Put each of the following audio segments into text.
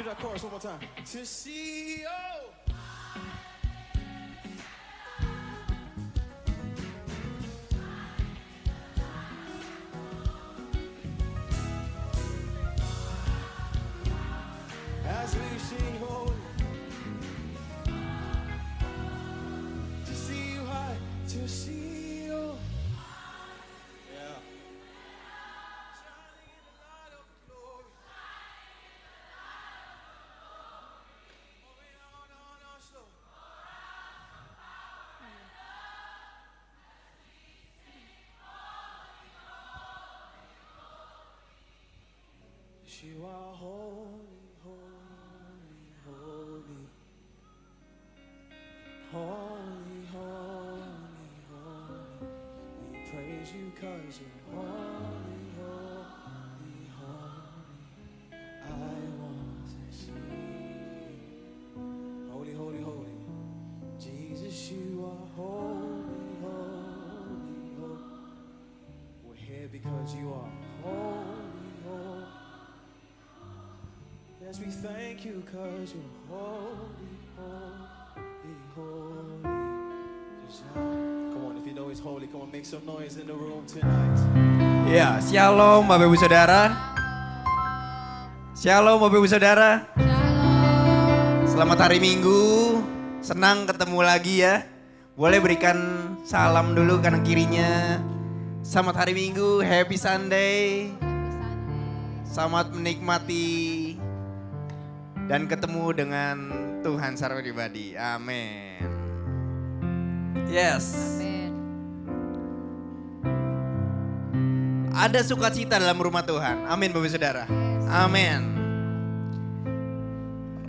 do that chorus one more time. To see you. As we sing holy, to see you high, to see you. Yeah. Shining in the light of glory. Moving on our slow. You are holy, holy, holy. Holy, holy, holy. We praise you 'cause you're holy, holy, holy. I want to see you. Holy, holy, holy. Jesus, you are holy, holy, holy. We're here because you are holy, holy. Yes, we thank you 'cause you're holy, holy, holy. 'Cause come on, if you know he's holy, come on, make some noise in the room tonight. Ya, shalom Bapak Ibu Saudara. Shalom Bapak Ibu Saudara. Selamat hari Minggu. Senang ketemu lagi ya. Boleh berikan salam dulu kanan kirinya. Selamat hari Minggu, happy Sunday. Selamat menikmati dan ketemu dengan Tuhan secara pribadi. Amin. Yes. Amin. Ada sukacita dalam rumah Tuhan. Amin Bapak Saudara. Amin.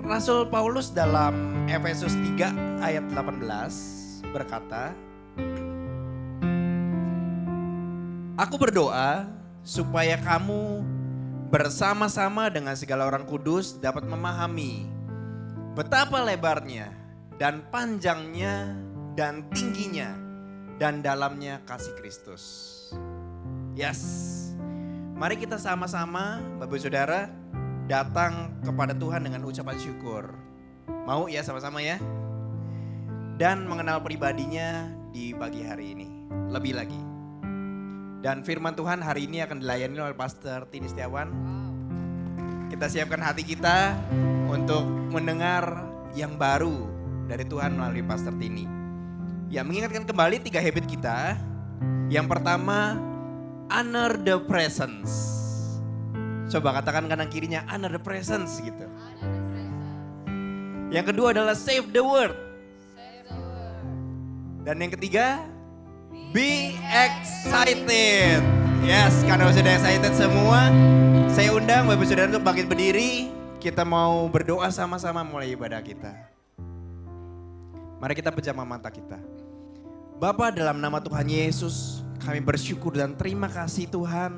Rasul Paulus dalam Efesus 3 ayat 18 berkata, Aku berdoa supaya kamu bersama-sama dengan segala orang kudus dapat memahami betapa lebarnya dan panjangnya dan tingginya dan dalamnya kasih Kristus. Yes, mari kita sama-sama Bapak Saudara datang kepada Tuhan dengan ucapan syukur. Mau ya sama-sama ya? Dan mengenal pribadinya di pagi hari ini lebih lagi. Dan firman Tuhan hari ini akan dilayani oleh Pastor Tini Setiawan. Kita siapkan hati kita untuk mendengar yang baru dari Tuhan melalui Pastor Tini. Ya, mengingatkan kembali 3 habit kita. Yang pertama, honor the presence. Coba katakan kanan kirinya, honor the presence gitu. Yang kedua adalah save the word. Dan yang ketiga, be excited. Yes, karena sudah excited semua, saya undang Bapak Saudara untuk bangkit berdiri. Kita mau berdoa sama-sama mulai ibadah kita. Mari kita pejamkan mata kita. Bapa, dalam nama Tuhan Yesus, kami bersyukur dan terima kasih Tuhan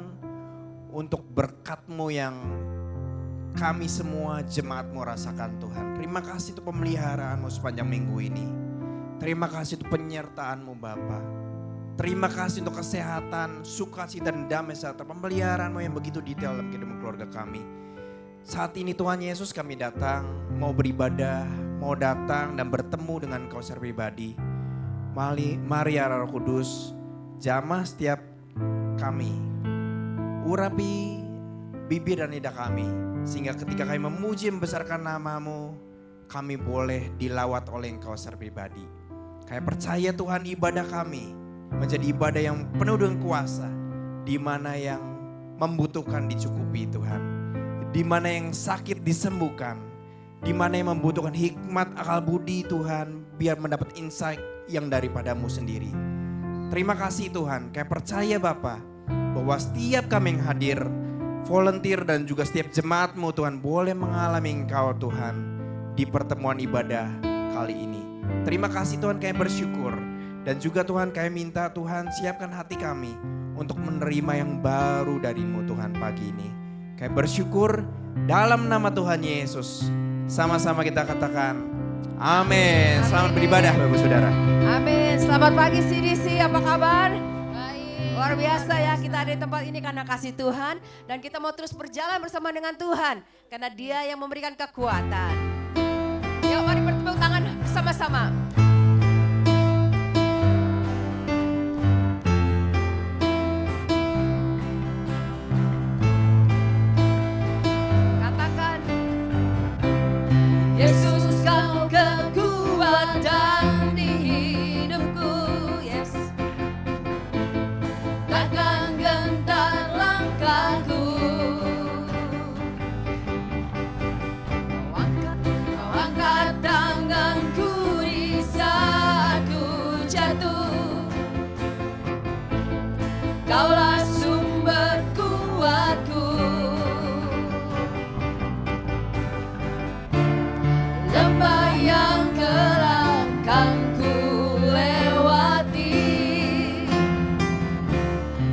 untuk berkat-Mu yang kami semua jemaat-Mu rasakan Tuhan. Terima kasih untuk pemeliharaan-Mu sepanjang minggu ini. Terima kasih untuk penyertaan-Mu Bapa. Terima kasih untuk kesehatan, sukacita dan damai serta pemeliharaan-Mu yang begitu detail dalam kehidupan keluarga kami. Saat ini Tuhan Yesus kami datang, mau beribadah, mau datang dan bertemu dengan Kau secara pribadi. Mari ya Roh Kudus, jamah setiap kami. Urapi bibir dan lidah kami, sehingga ketika kami memuji membesarkan nama-Mu, kami boleh dilawat oleh Engkau secara pribadi. Kami percaya Tuhan ibadah kami menjadi ibadah yang penuh dengan kuasa, di mana yang membutuhkan dicukupi Tuhan, di mana yang sakit disembuhkan, di mana yang membutuhkan hikmat akal budi Tuhan, biar mendapat insight yang daripada-Mu sendiri. Terima kasih Tuhan, kami percaya Bapa bahwa setiap kami yang hadir, volunteer dan juga setiap jemaat-Mu Tuhan boleh mengalami Engkau Tuhan di pertemuan ibadah kali ini. Terima kasih Tuhan, kami bersyukur. Dan juga Tuhan kami minta Tuhan siapkan hati kami untuk menerima yang baru dari-Mu Tuhan pagi ini. Kami bersyukur dalam nama Tuhan Yesus. Sama-sama kita katakan amin. Selamat beribadah Bapak Saudara. Amin. Selamat pagi CDC, apa kabar? Baik. Luar biasa ya, kita ada di tempat ini karena kasih Tuhan. Dan kita mau terus berjalan bersama dengan Tuhan. Karena Dia yang memberikan kekuatan. Yuk mari bertepuk tangan bersama-sama. Katakan, Yesus kau kekuatan di hidupku. Yes. Takkan gentar langkahku. Kau angkat tanganku di saat ku jatuh. Kaulah sumber kuatku. Lembah yang gelap kan ku lewati,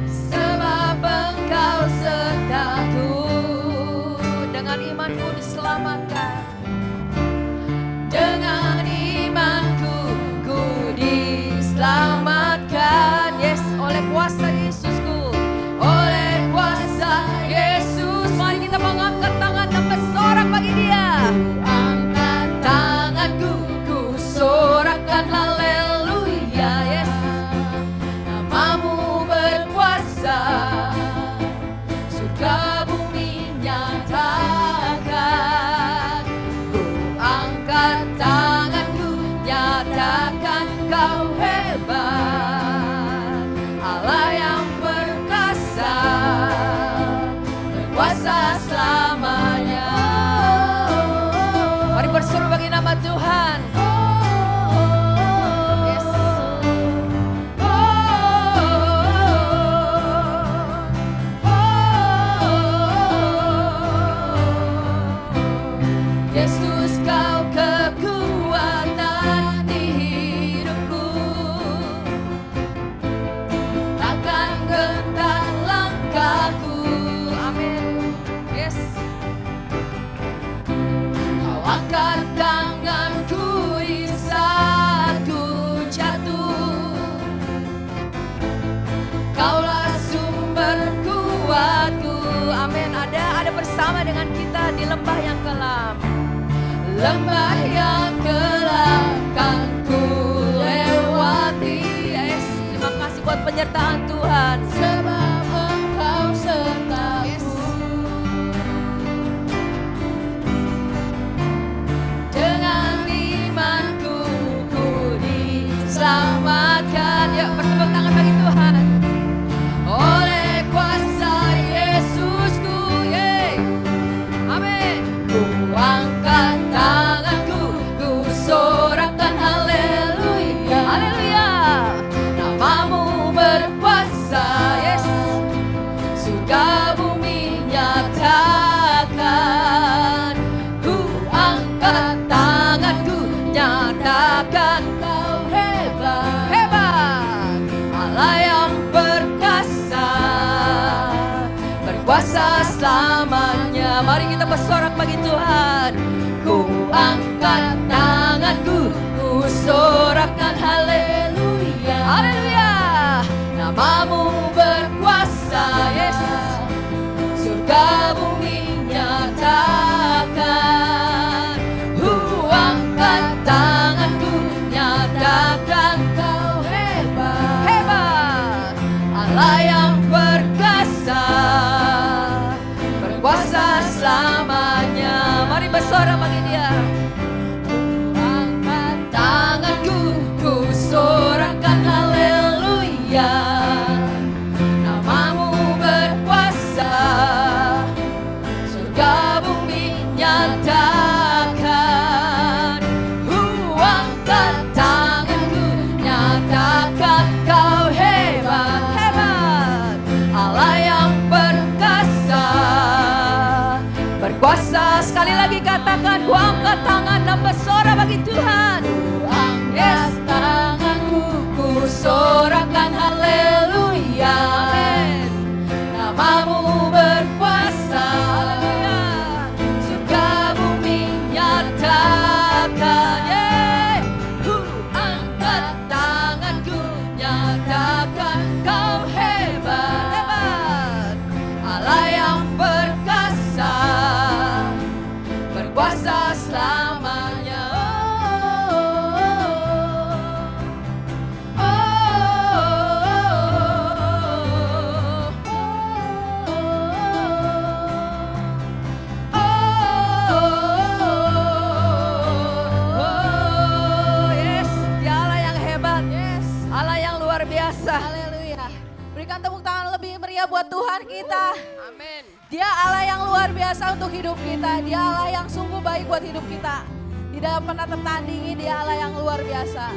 sebab Engkau sertaku. Dengan imanku diselamatkan. Dengan imanku ku diselamatkan. Yes, oleh kuasa Yesusku. Oleh kuasa Yesus. Mari kita mengangkat tangan dan bersorak bagi Dia. Angkat tanganku, ku sorakkan haleluya. Yes, namamu berkuasa, surga bumi nyatakan. Ku angkat tanganku, nyatakan Kau hebat, Allah yang perkasa, berkuasa selamanya. Mari berseru bagi nama Tuhan. Yes. Yesus kau kekuatan di hidupku. Takkan gentar langkahku. Amin. Yes. Kau angkat tanganku di saat ku jatuh. Kaulah sumber kuatku. Amin. Ada bersama dengan kita di lembah yang kelam. Lembah yang gelap kan ku lewati. Yes, terima kasih buat penyertaan Tuhan. Sebab Engkau sertaku. Yes. Dengan imanku ku diselamatkan. Yuk bertepuk tangan bagi Tuhan. Oleh kuasa Yesusku. Yeay. Amin. Ku angkat tanganku, ku sorakkan haleluya. Haleluya. Namamu berkuasa. Yes. Surga bumi nyatakan. Ku angkat tanganku, nyatakan Kau hebat. Hebat. Allah yang perkasa, berkuasa selamanya. Mari kita bersorak bagi Tuhan. Ku angkat tanganku, ku sorakkan haleluya. Haleluya. Namamu berkuasa. Yes. Surga bumi nyatakan. Ku angkat tanganku, nyatakan Dia Allah yang luar biasa untuk hidup kita. Dia Allah yang sungguh baik buat hidup kita. Tidak pernah tertandingi, dia Allah yang luar biasa.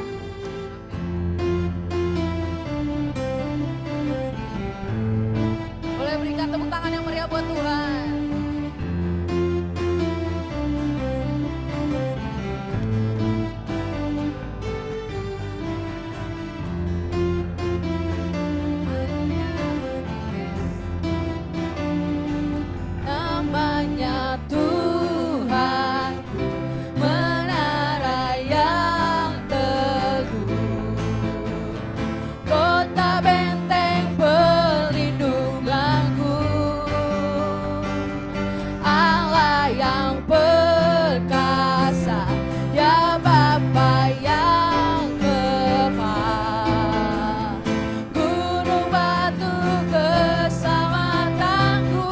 Boleh berikan tepuk tangan yang meriah buat Tuhan. Namanya Tuhan, menara yang teguh, kota benteng perlindunganku, Allah yang perkasa, Dia Bapa yang kekal, gunung batu keselamatanku.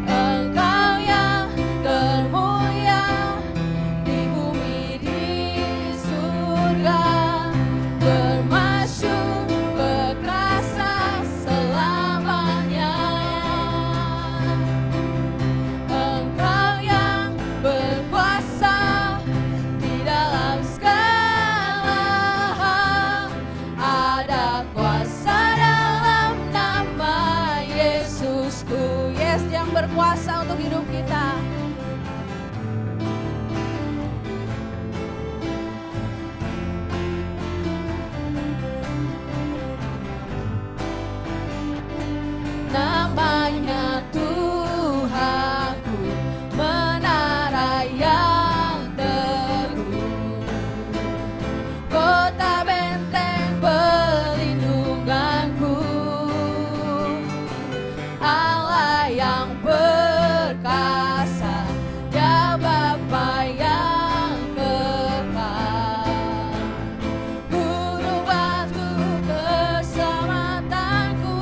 Engkau yang termulia di bumi di surga, bermasyhur perkasa selamanya. Engkau yang berkuasa di dalam segala hal, ada kuasa dalam nama Yesusku. Yes, yang berkuasa untuk hidup kita. Namanya Tuhanku, menara yang teguh, kota benteng perlindunganku, Allah yang perkasa, Dia Bapa yang kekal, gunung batu keselamatanku.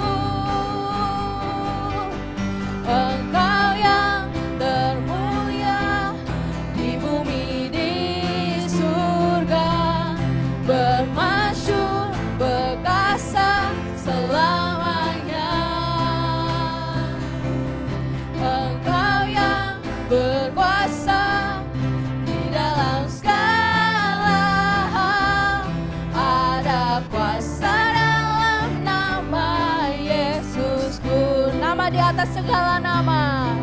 Engkau yang termulia di bumi di surga, bermasyhur perkasa selamanya. Engkau yang berkuasa di dalam segala hal, ada kuasa dalam nama Yesusku. Nama di atas segala nama,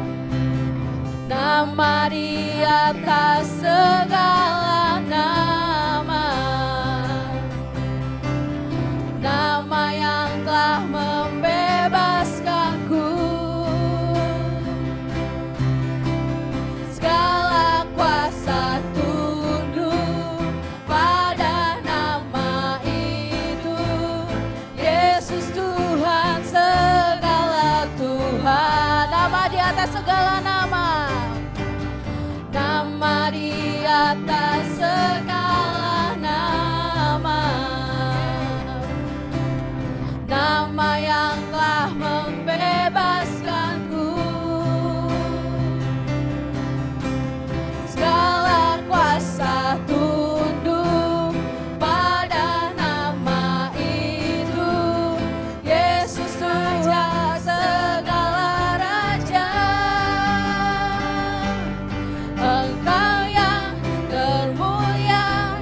nama di atas segala nama, nama yang telah membebaskanku. Segala kuasa tunduk pada nama itu, Yesus Tuhan segala Tuhan. Nama di atas segala nama, nama di atas segala nama, nama yang telah membebaskanku. Segala kuasa tunduk pada nama itu, Yesus Raja segala raja. Engkau yang termulia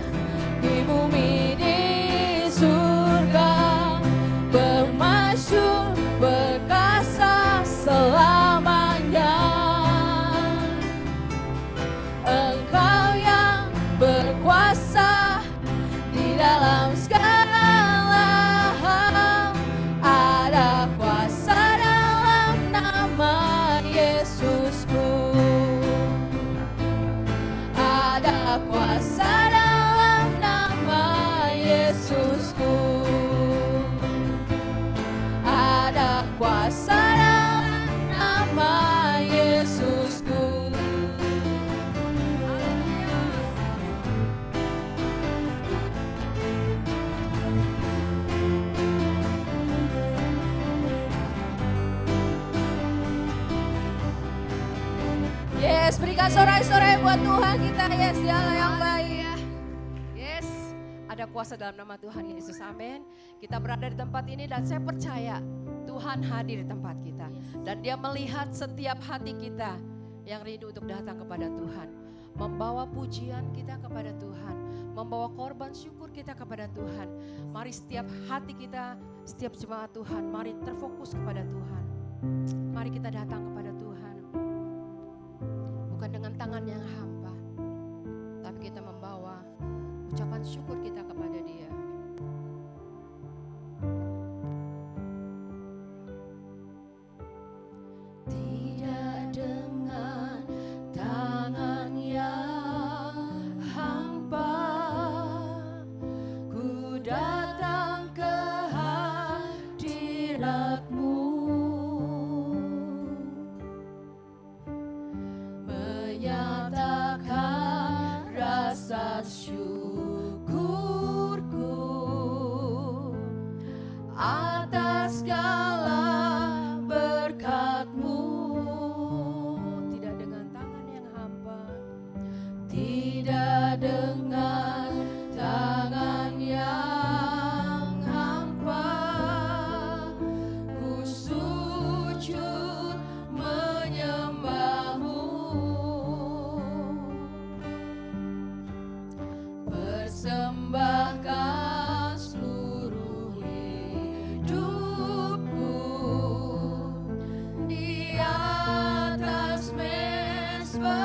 di bumi di surga, bermasyhur perkasa selamanya. Engkau yang berkuasa di dalam segala hal, ada kuasa dalam nama Yesusku, ada kuasa dalam nama Yesusku, ada kuasa dalam nama Yesusku. Yes, berikan sorai-sorai buat Tuhan kita. Yes, Dia Allah yang baik. Yes, ada ada kuasa dalam nama Tuhan Yesus. Amin. Kita berada di tempat ini dan saya percaya Tuhan hadir di tempat kita. Dan Dia melihat setiap hati kita yang rindu untuk datang kepada Tuhan. Membawa pujian kita kepada Tuhan. Membawa korban syukur kita kepada Tuhan. Mari setiap hati kita, setiap jemaat Tuhan, mari terfokus kepada Tuhan. Mari kita datang kepada Tuhan. Bukan dengan tangan yang hampa, tapi kita membawa ucapan syukur kita kepada Dia. Tidak dengan tangan yang hampa, ku datang ke hadirat-Mu, menyatakan rasa syukurku atas segala berkat-Mu. Tidak dengan tangan yang hampa, tidak dengan tangan yang hampa, ku sujud menyembah-Mu, persembahkan seluruh hidupku di atas mezbah-Mu.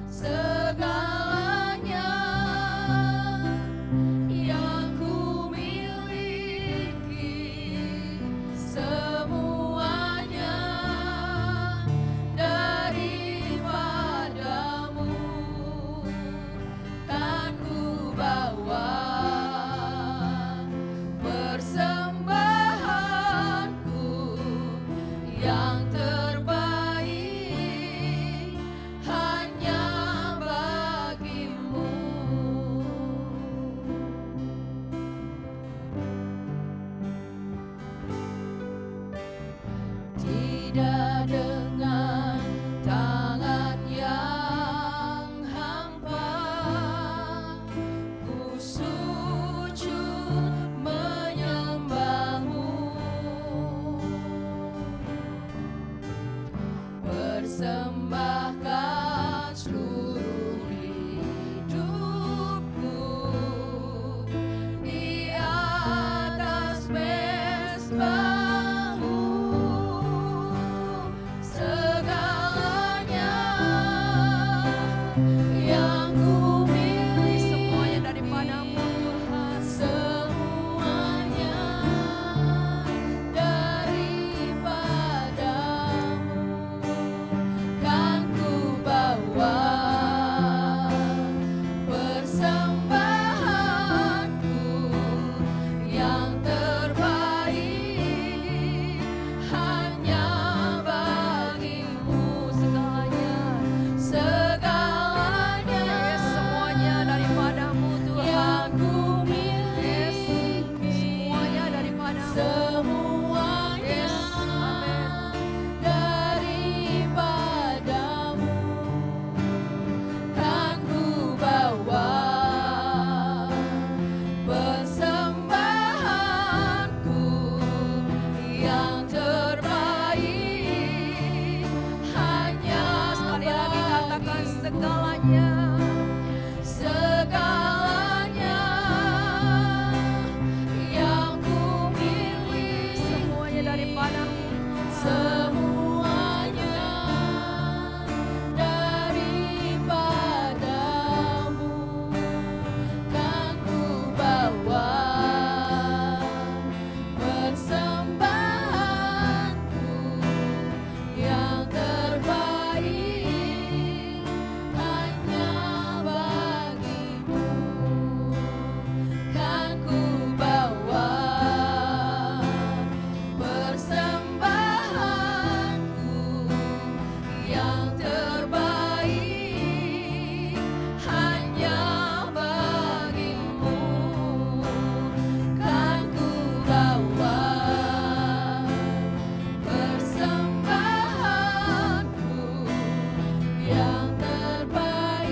Segalanya yang ku miliki, semuanya daripada-Mu, kan ku bawa persembahanku yang terbaik hanya bagi-Mu. Tidak dengan tangan yang hampa, ku sujud menyembah-Mu, persembahkan seluruh hidupku di atas mezbah-Mu. Segalanya yang ku miliki, semuanya daripada-Mu Tuhan, semuanya daripada-Mu, kan ku bawa persembahanku yang terbaik hanya bagi-Mu. Segalanya, semuanya daripada-Mu Tuhan, yang ku miliki, semuanya daripada-Mu, semuanya daripada-Mu, kan ku bawa persembahanku yang terbaik hanya sekali lagi katakan segalanya, segalanya yang ku miliki, semuanya daripada-Mu, semuanya daripada-Mu, kan ku bawa persembahanku yang terbaik hanya bagi-Mu, kan ku bawa persembahanku yang terbaik hanya bagi-Mu, kan ku bawa persembahanku yang terbaik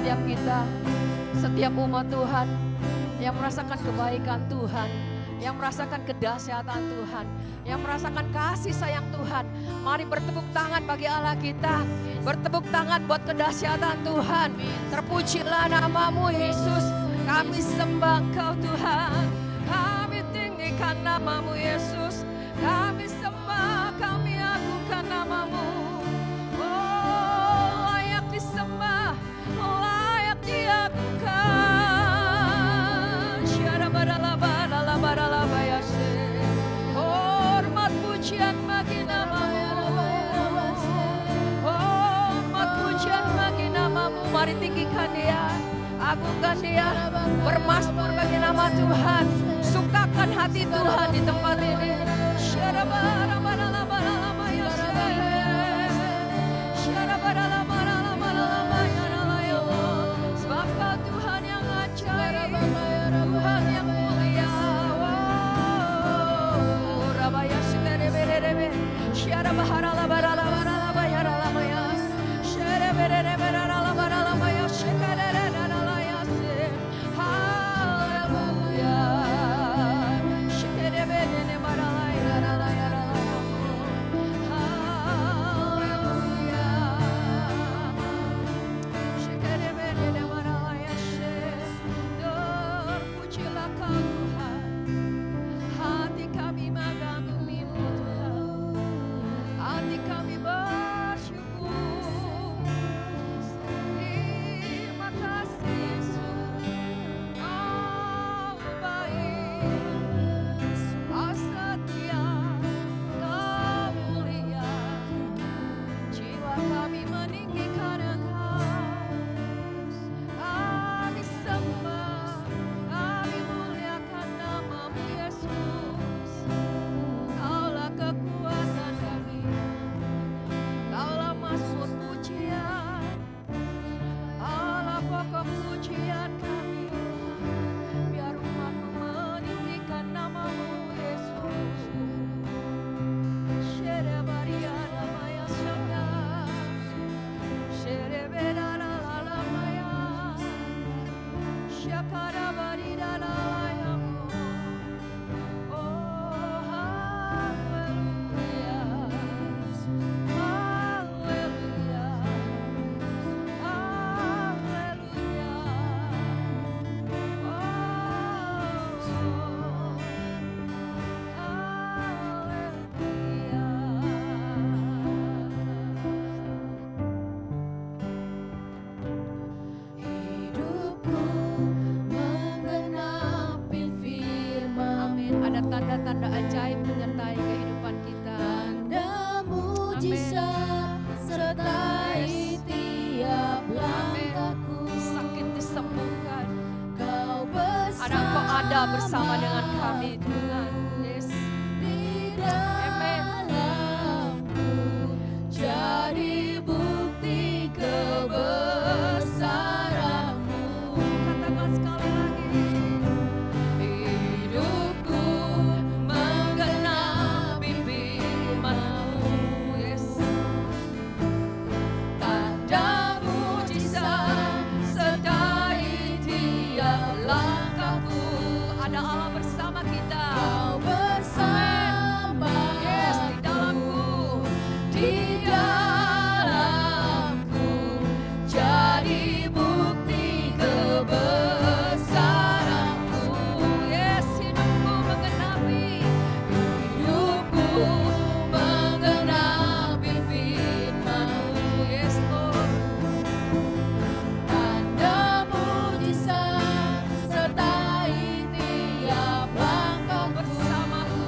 setiap kita, setiap umat Tuhan yang merasakan kebaikan Tuhan, yang merasakan kedahsyatan Tuhan, yang merasakan kasih sayang Tuhan. Mari bertepuk tangan bagi Allah kita, bertepuk tangan buat kedahsyatan Tuhan. Terpujilah namamu Yesus, kami sembah Engkau Tuhan, kami tinggikan namamu Yesus, kami sembah, kami agungkan namamu. Oh, layak disembah, layak diagungkan. Syarabadalabadalabayase. Hormat pujian bagi namamu, hormat pujian bagi namamu. Mari tinggikan Dia, agungkan Dia, bermasmur bagi nama Tuhan. Sukakan hati Tuhan di tempat ini. Sebab Kau Tuhan yang ajaib, Tuhan yang mulia. Rabaya Siterebe, Syara Bahara Labara Labara Labaya Lamaya, Syara Berere Berara Labara Lamaya, Syekare Lalaya Se. Haleluya. Syekare Berere Baralaya Lalaya Lalaya. Haleluya. Syekare Berere Baralaya Se. Terpujilah Kau Tuhan. Hati kami mengagumi-Mu Tuhan, hati kami bersyukur. Terima kasih Yesus, Kau baik, Kau setia, Kau mulia. Jiwa kami meninggikan Engkau, kami sembah, kami muliakan namamu Yesus. Kaulah kekuatan kami, Kaulah mazmur pujian, Kaulah pokok pujian kami. Biar umat-Mu meninggikan namamu Yesus. Sherebaria namaya syanda, sherebedara lalamaya, syakarabarida lalayamu. Oh, haleluya, haleluya, haleluya. Hidupku menggenapi firman. Amin. Ada tanda-tanda ajaib menyertai kehidupan kita. Tanda mujizat sertai tiap langkahku. Sakit disembuhkan. Kau bersama. Ada Engkau ada bersama dengan kami Tuhan. Yes. Dalamku jadi bukti kebesaran-Mu. Katakan sekali lagi. Hidupku menggenapi firman-Mu. Yes. Tanda mujizat sertai tiap langkahku. Ada Allah bersama kita. Kau bersama. Yes, di dalamku, di dalamku jadi bukti kebesaran-Mu. Yes, hidupku menggenapi firman-Mu. Yes, Lord. Tanda mujizat sertai tiap langkah bersamaku.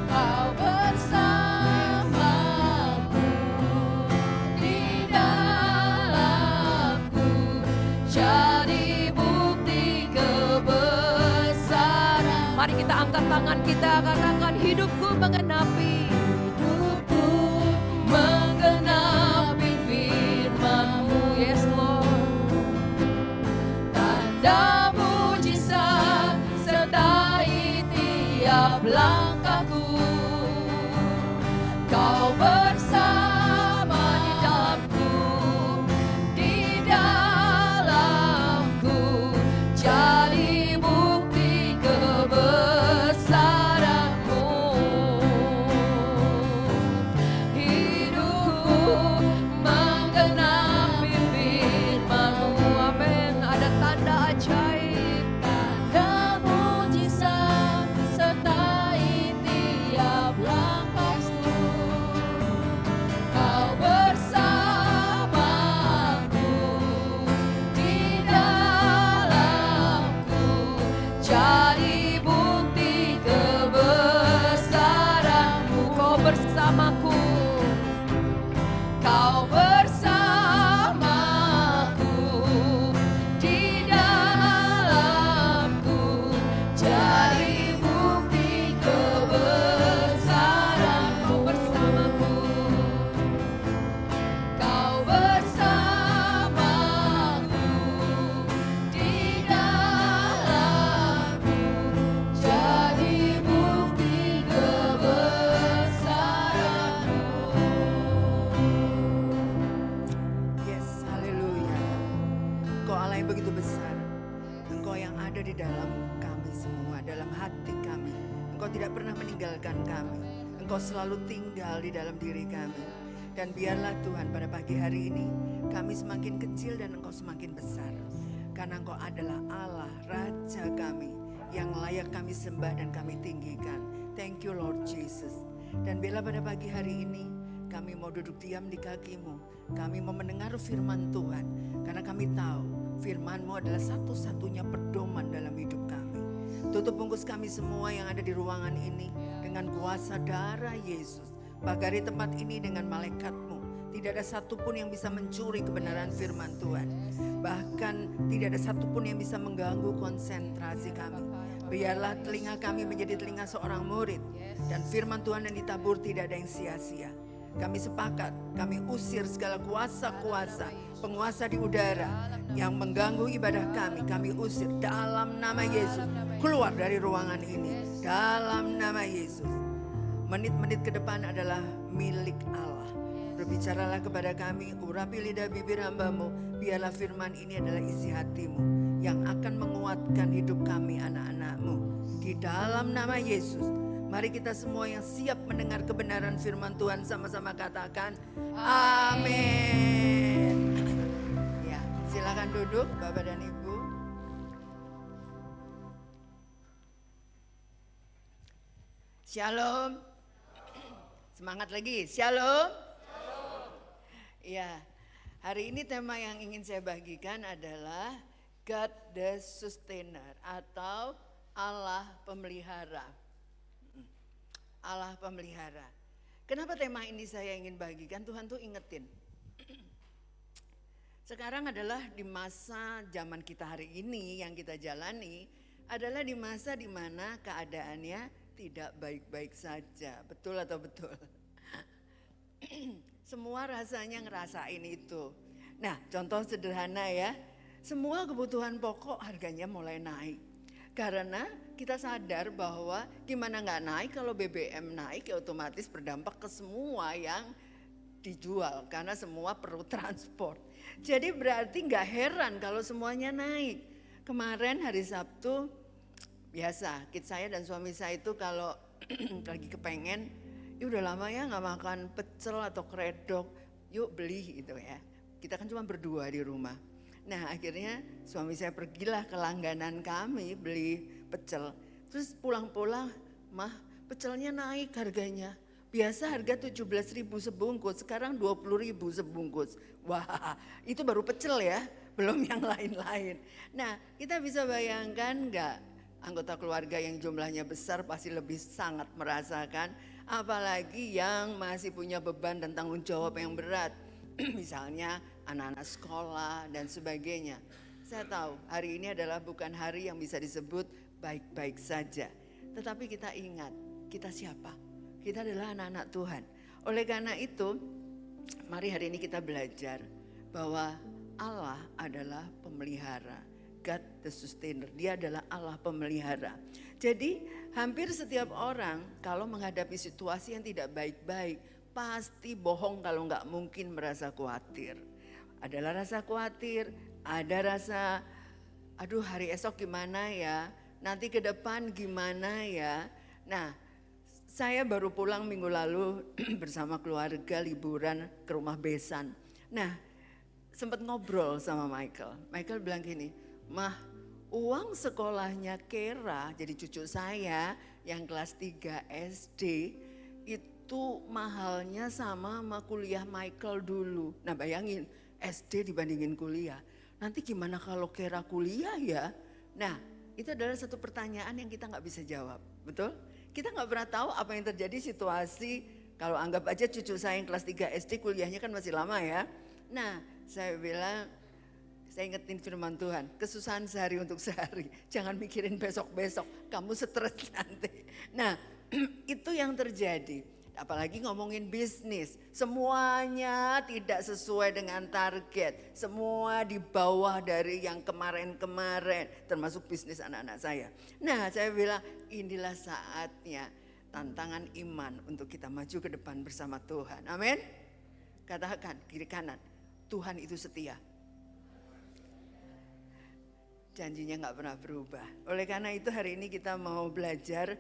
Kau bersamaku, di dalamku jadi bukti kebesaran. Mari kita angkat tangan kita, katakan hidupku menggenapi. Hidupku menggenapi firman-Mu. Yes, Lord. Tanda mujizat sertai tiap langkahku. Kau bersama di dalamku, di dalamku Allah yang begitu besar. Engkau yang ada di dalam kami semua, dalam hati kami. Engkau tidak pernah meninggalkan kami. Engkau selalu tinggal di dalam diri kami. Dan biarlah Tuhan pada pagi hari ini kami semakin kecil dan Engkau semakin besar. Karena Engkau adalah Allah, Raja kami yang layak kami sembah dan kami tinggikan. Thank you Lord Jesus. Dan bila pada pagi hari ini kami mau duduk diam di kaki-Mu. Kami mau mendengar firman Tuhan. Karena kami tahu firman-Mu adalah satu-satunya pedoman dalam hidup kami. Tutup bungkus kami semua yang ada di ruangan ini dengan kuasa darah Yesus. Bagari tempat ini dengan malaikat-Mu. Tidak ada satupun yang bisa mencuri kebenaran firman Tuhan. Bahkan tidak ada satupun yang bisa mengganggu konsentrasi kami. Biarlah telinga kami menjadi telinga seorang murid. Dan firman Tuhan yang ditabur tidak ada yang sia-sia. Kami sepakat, kami usir segala kuasa-kuasa, penguasa di udara yang mengganggu ibadah kami. Kami usir dalam nama Yesus. Keluar dari ruangan ini dalam nama Yesus. Menit-menit ke depan adalah milik Allah. Berbicaralah kepada kami, urapi lidah bibir hamba-Mu. Biarlah firman ini adalah isi hati-Mu yang akan menguatkan hidup kami anak-anak-Mu. Di dalam nama Yesus, mari kita semua yang siap mendengar kebenaran firman Tuhan sama-sama katakan amin. Ya, silakan duduk Bapak dan Ibu. Shalom. Semangat lagi, shalom. Ya, hari ini tema yang ingin saya bagikan adalah God the Sustainer atau Allah Pemelihara. Allah Pemelihara. Kenapa tema ini saya ingin bagikan? Tuhan tuh ingetin. Sekarang adalah di masa zaman kita hari ini yang kita jalani adalah di masa di mana keadaannya tidak baik-baik saja. Betul atau betul? Semua rasanya ngerasain itu. Nah, contoh sederhana ya. Semua kebutuhan pokok harganya mulai naik. Karena kita sadar bahwa gimana nggak naik kalau BBM naik ya otomatis berdampak ke semua yang dijual. Karena semua perlu transport. Jadi berarti nggak heran kalau semuanya naik. Kemarin hari Sabtu biasa, saya dan suami saya itu kalau lagi kepengen, ya udah lama ya nggak makan pecel atau kredok, yuk beli gitu ya. Kita kan cuma berdua di rumah. Nah akhirnya suami saya pergilah ke langganan kami beli pecel. Terus pulang-pulang, mah pecelnya naik harganya. Biasa harga 17.000 sebungkus, sekarang 20.000 sebungkus. Wah itu baru pecel ya, belum yang lain-lain. Nah kita bisa bayangkan nggak? Anggota keluarga yang jumlahnya besar pasti lebih sangat merasakan, apalagi yang masih punya beban dan tanggung jawab yang berat. Misalnya anak-anak sekolah dan sebagainya. Saya tahu hari ini adalah bukan hari yang bisa disebut baik-baik saja. Tetapi kita ingat, kita siapa? Kita adalah anak-anak Tuhan. Oleh karena itu, mari hari ini kita belajar bahwa Allah adalah pemelihara. God the Sustainer, dia adalah Allah pemelihara. Jadi hampir setiap orang kalau menghadapi situasi yang tidak baik-baik, pasti bohong kalau nggak mungkin merasa khawatir. Adalah rasa khawatir, ada rasa, aduh hari esok gimana ya, nanti ke depan gimana ya. Nah saya baru pulang minggu lalu bersama keluarga liburan ke rumah besan. Nah sempat ngobrol sama Michael. Michael bilang gini, Mah, uang sekolahnya Kera, jadi cucu saya yang kelas 3 SD, itu mahalnya sama kuliah Michael dulu. Nah bayangin, SD dibandingin kuliah. Nanti gimana kalau Kera kuliah ya? Nah itu adalah satu pertanyaan yang kita gak bisa jawab, betul? Kita gak pernah tahu apa yang terjadi situasi, kalau anggap aja cucu saya yang kelas 3 SD kuliahnya kan masih lama ya. Nah saya bilang, saya ingetin firman Tuhan, kesusahan sehari untuk sehari. Jangan mikirin besok-besok, kamu stres nanti. Nah itu yang terjadi. Apalagi ngomongin bisnis, semuanya tidak sesuai dengan target. Semua di bawah dari yang kemarin-kemarin, termasuk bisnis anak-anak saya. Nah saya bilang inilah saatnya tantangan iman untuk kita maju ke depan bersama Tuhan. Amin. Katakan kiri kanan, Tuhan itu setia. janjinya nggak pernah berubah. Oleh karena itu hari ini kita mau belajar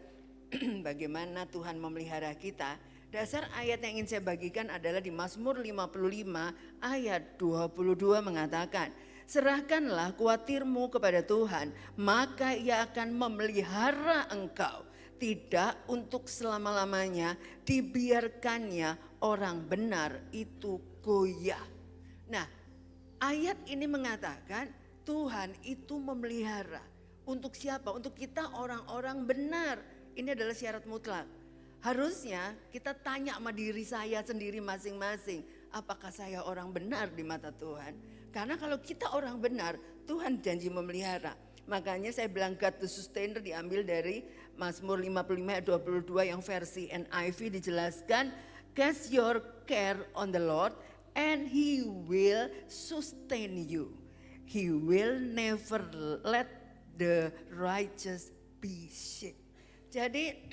bagaimana Tuhan memelihara kita. Dasar ayat yang ingin saya bagikan adalah di Mazmur 55 ayat 22 mengatakan, serahkanlah kuatirmu kepada Tuhan, maka Ia akan memelihara engkau. Tidak untuk selama-lamanya dibiarkannya orang benar itu goyah. Nah, ayat ini mengatakan Tuhan itu memelihara. Untuk siapa? Untuk kita orang-orang benar. Ini adalah syarat mutlak. Harusnya kita tanya sama diri saya sendiri masing-masing. Apakah saya orang benar di mata Tuhan? Karena kalau kita orang benar, Tuhan janji memelihara. Makanya saya bilang God the Sustainer diambil dari Mazmur 55 ayat 22 yang versi NIV dijelaskan. Cast your care on the Lord and He will sustain you. He will never let the righteous be shaken. Jadi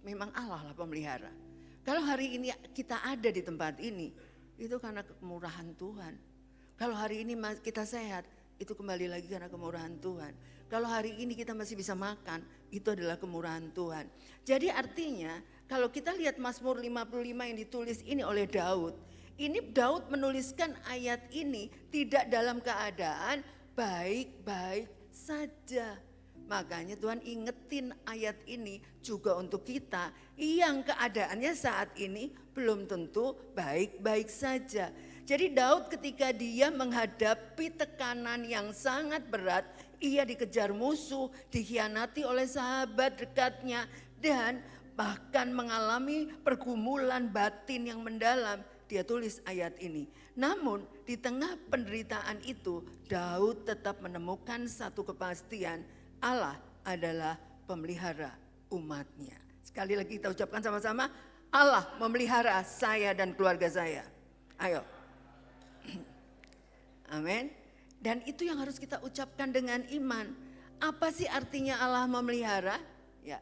memang Allah lah pemelihara. Kalau hari ini kita ada di tempat ini, itu karena kemurahan Tuhan. Kalau hari ini kita sehat, itu kembali lagi karena kemurahan Tuhan. Kalau hari ini kita masih bisa makan, itu adalah kemurahan Tuhan. Jadi artinya kalau kita lihat Mazmur 55 yang ditulis ini oleh Daud, ini Daud menuliskan ayat ini tidak dalam keadaan baik-baik saja. Makanya Tuhan ingetin ayat ini juga untuk kita yang keadaannya saat ini belum tentu baik-baik saja. Jadi Daud ketika dia menghadapi tekanan yang sangat berat, ia dikejar musuh, dikhianati oleh sahabat dekatnya, dan bahkan mengalami pergumulan batin yang mendalam. Dia tulis ayat ini. Namun di tengah penderitaan itu Daud tetap menemukan satu kepastian, Allah adalah pemelihara umatnya. Sekali lagi kita ucapkan sama-sama, Allah memelihara saya dan keluarga saya. Ayo. Amin. Dan itu yang harus kita ucapkan dengan iman. Apa sih artinya Allah memelihara? Ya.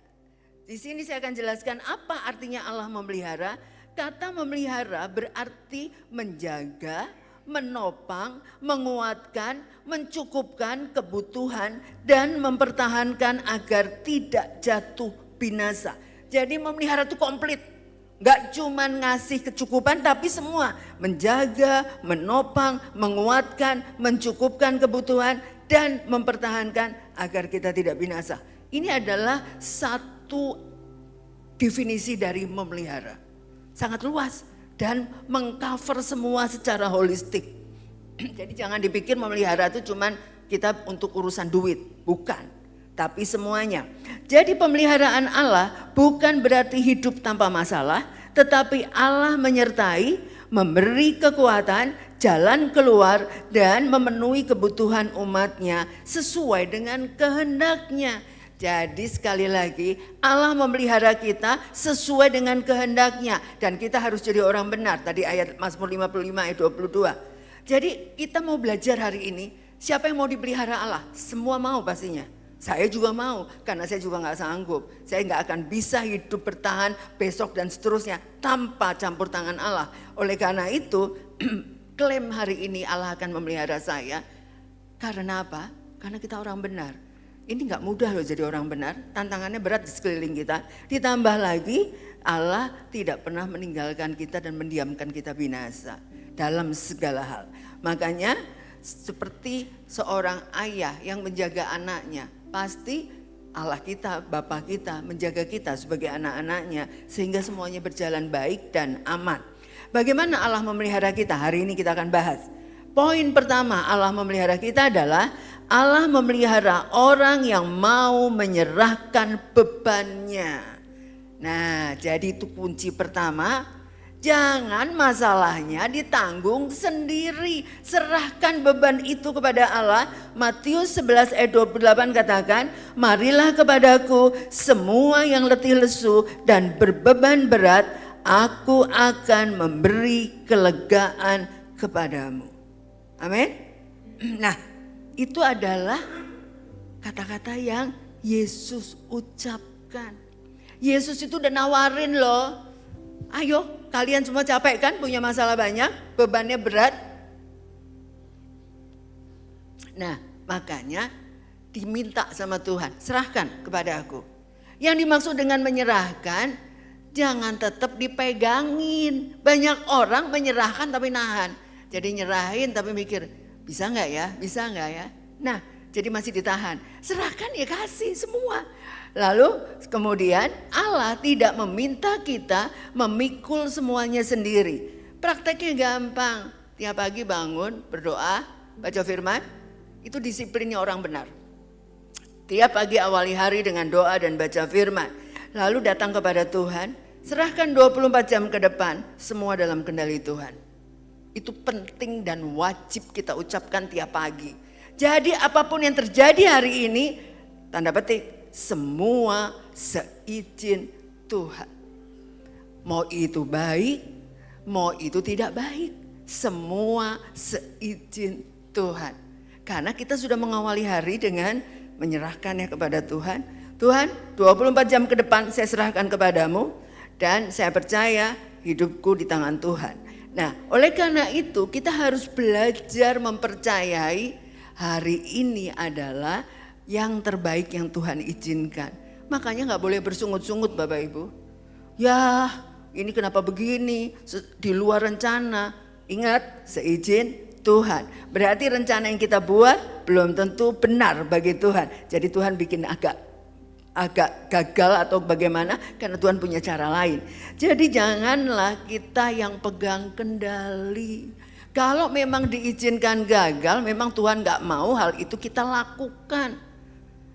Di sini saya akan jelaskan apa artinya Allah memelihara. Kata memelihara berarti menjaga, menopang, menguatkan, mencukupkan kebutuhan dan mempertahankan agar tidak jatuh binasa. Jadi memelihara itu komplit. Gak cuman ngasih kecukupan tapi semua. Menjaga, menopang, menguatkan, mencukupkan kebutuhan dan mempertahankan agar kita tidak binasa. Ini adalah satu definisi dari memelihara. Sangat luas dan mengcover semua secara holistik. Jadi jangan dipikir memelihara itu cuman kita untuk urusan duit, bukan. Tapi semuanya. Jadi pemeliharaan Allah bukan berarti hidup tanpa masalah, tetapi Allah menyertai, memberi kekuatan, jalan keluar dan memenuhi kebutuhan umatnya sesuai dengan kehendaknya. Jadi sekali lagi Allah memelihara kita sesuai dengan kehendaknya dan kita harus jadi orang benar. Tadi ayat Mazmur 55 ayat 22. Jadi kita mau belajar hari ini, siapa yang mau dipelihara Allah? Semua mau pastinya. Saya juga mau karena saya juga gak sanggup. Saya gak akan bisa hidup bertahan besok dan seterusnya tanpa campur tangan Allah. Oleh karena itu klaim hari ini Allah akan memelihara saya. Karena apa? Karena kita orang benar. Ini gak mudah loh jadi orang benar, tantangannya berat di sekeliling kita. Ditambah lagi Allah tidak pernah meninggalkan kita dan mendiamkan kita binasa dalam segala hal. Makanya seperti seorang ayah yang menjaga anaknya, pasti Allah kita, Bapa kita menjaga kita sebagai anak-anaknya sehingga semuanya berjalan baik dan aman. Bagaimana Allah memelihara kita? Hari ini kita akan bahas. Poin pertama Allah memelihara kita adalah Allah memelihara orang yang mau menyerahkan bebannya. Nah, jadi itu kunci pertama. Jangan masalahnya ditanggung sendiri. Serahkan beban itu kepada Allah. Matius 11 ayat 28 katakan, marilah kepadaku semua yang letih lesu dan berbeban berat, aku akan memberi kelegaan kepadamu. Amin. Nah, itu adalah kata-kata yang Yesus ucapkan. Yesus itu udah nawarin loh. Ayo, kalian semua capek kan, punya masalah banyak, bebannya berat. Nah, makanya diminta sama Tuhan, serahkan kepada aku. Yang dimaksud dengan menyerahkan, jangan tetap dipegangin. Banyak orang menyerahkan tapi nahan. Jadi nyerahin tapi mikir, bisa nggak ya, bisa nggak ya. Nah, jadi masih ditahan. Serahkan ya, kasih semua. Lalu kemudian Allah tidak meminta kita memikul semuanya sendiri. Prakteknya gampang. Tiap pagi bangun, berdoa, baca firman. Itu disiplinnya orang benar. Tiap pagi awali hari dengan doa dan baca firman. Lalu datang kepada Tuhan. Serahkan 24 jam ke depan. Semua dalam kendali Tuhan. Itu penting dan wajib kita ucapkan tiap pagi. Jadi apapun yang terjadi hari ini, tanda petik, semua seizin Tuhan. Mau itu baik, mau itu tidak baik, semua seizin Tuhan. Karena kita sudah mengawali hari dengan menyerahkannya kepada Tuhan. Tuhan, 24 jam ke depan saya serahkan kepadamu dan saya percaya hidupku di tangan Tuhan. Nah, oleh karena itu kita harus belajar mempercayai hari ini adalah yang terbaik yang Tuhan izinkan. Makanya gak boleh bersungut-sungut Bapak Ibu. Ya ini kenapa begini, di luar rencana. Ingat, seizin Tuhan. Berarti rencana yang kita buat belum tentu benar bagi Tuhan. Jadi Tuhan bikin agak gagal atau bagaimana karena Tuhan punya cara lain. Jadi janganlah kita yang pegang kendali. Kalau memang diizinkan gagal, memang Tuhan gak mau hal itu kita lakukan.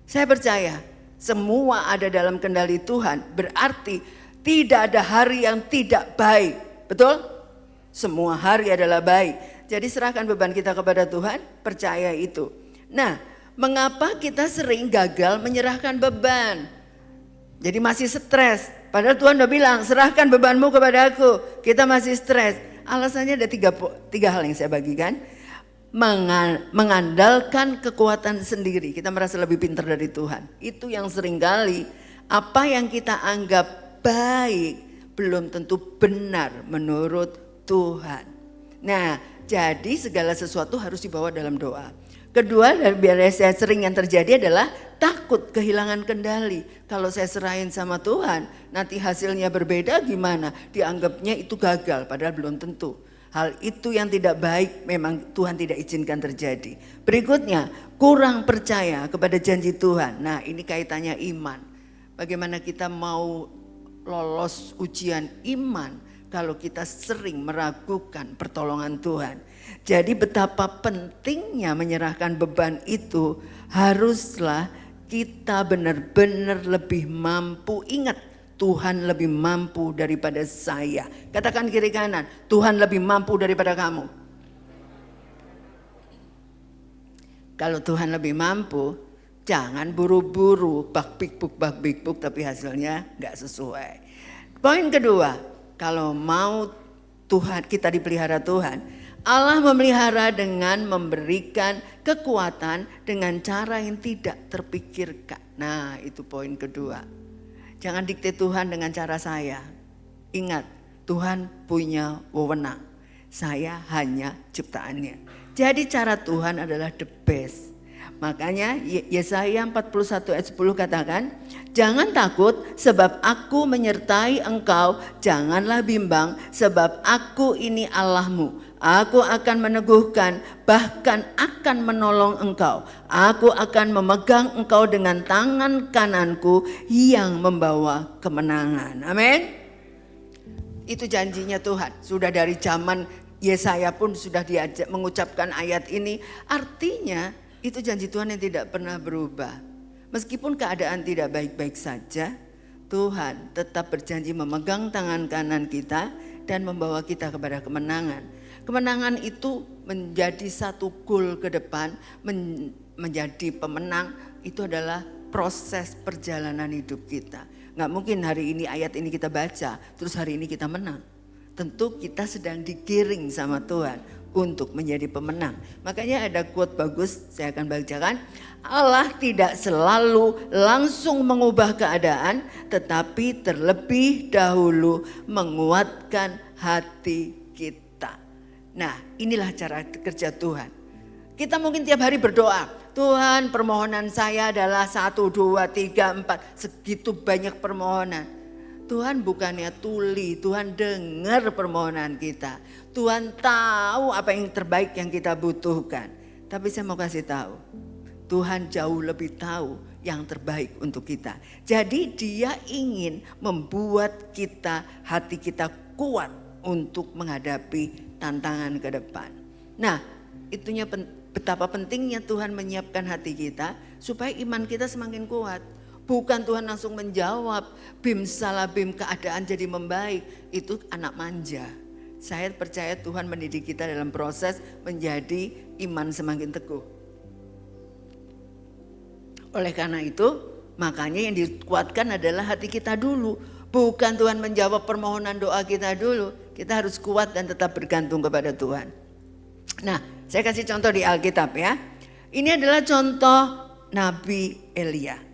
Saya percaya semua ada dalam kendali Tuhan, berarti tidak ada hari yang tidak baik. Betul? Semua hari adalah baik. Jadi serahkan beban kita kepada Tuhan, percaya itu. Nah, mengapa kita sering gagal menyerahkan beban? Jadi masih stres. Padahal Tuhan udah bilang, serahkan bebanmu kepada aku. Kita masih stres. Alasannya ada tiga hal yang saya bagikan. Mengandalkan kekuatan sendiri. Kita merasa lebih pintar dari Tuhan. Itu yang seringkali apa yang kita anggap baik belum tentu benar menurut Tuhan. Nah, jadi segala sesuatu harus dibawa dalam doa. Kedua, dan biasanya sering yang terjadi adalah takut kehilangan kendali. Kalau saya serahin sama Tuhan, nanti hasilnya berbeda gimana? Dianggapnya itu gagal, padahal belum tentu. Hal itu yang tidak baik memang Tuhan tidak izinkan terjadi. Berikutnya, kurang percaya kepada janji Tuhan. Nah, ini kaitannya iman. Bagaimana kita mau lolos ujian iman kalau kita sering meragukan pertolongan Tuhan. Jadi betapa pentingnya menyerahkan beban itu, haruslah kita benar-benar lebih mampu. Ingat, Tuhan lebih mampu daripada saya. Katakan kiri kanan, Tuhan lebih mampu daripada kamu. Kalau Tuhan lebih mampu, jangan buru-buru bak big book tapi hasilnya gak sesuai. Poin kedua, kalau mau Tuhan, kita dipelihara Tuhan, Allah memelihara dengan memberikan kekuatan dengan cara yang tidak terpikirkan. Nah, itu poin kedua. Jangan dikte Tuhan dengan cara saya. Ingat, Tuhan punya wewenang. Saya hanya ciptaannya. Jadi cara Tuhan adalah the best. Makanya Yesaya 41 ayat 10 katakan, jangan takut sebab aku menyertai engkau, janganlah bimbang sebab aku ini Allahmu. Aku akan meneguhkan, bahkan akan menolong engkau. Aku akan memegang engkau dengan tangan kananku yang membawa kemenangan. Amin. Itu janjinya Tuhan. Sudah dari zaman Yesaya pun sudah diajak mengucapkan ayat ini. Artinya itu janji Tuhan yang tidak pernah berubah. Meskipun keadaan tidak baik-baik saja, Tuhan tetap berjanji memegang tangan kanan kita dan membawa kita kepada kemenangan. Kemenangan itu menjadi satu goal ke depan, menjadi pemenang, itu adalah proses perjalanan hidup kita. Gak mungkin hari ini ayat ini kita baca, terus hari ini kita menang. Tentu kita sedang digiring sama Tuhan untuk menjadi pemenang. Makanya ada quote bagus, saya akan bacakan. Allah tidak selalu langsung mengubah keadaan, tetapi terlebih dahulu menguatkan hati kita. Nah, inilah cara kerja Tuhan. Kita mungkin tiap hari berdoa, Tuhan permohonan saya adalah 1, 2, 3, 4. Segitu banyak permohonan. Tuhan bukannya tuli, Tuhan dengar permohonan kita. Tuhan tahu apa yang terbaik yang kita butuhkan. Tapi saya mau kasih tahu, Tuhan jauh lebih tahu yang terbaik untuk kita. Jadi dia ingin membuat kita, hati kita kuat untuk menghadapi tantangan ke depan. Nah, itunya betapa pentingnya Tuhan menyiapkan hati kita supaya iman kita semakin kuat. Bukan Tuhan langsung menjawab, bim salah bim keadaan jadi membaik. Itu anak manja. Saya percaya Tuhan mendidik kita dalam proses menjadi iman semakin teguh. Oleh karena itu, makanya yang dikuatkan adalah hati kita dulu. Bukan Tuhan menjawab permohonan doa kita dulu. Kita harus kuat dan tetap bergantung kepada Tuhan. Nah, saya kasih contoh di Alkitab ya. Ini adalah contoh Nabi Elia.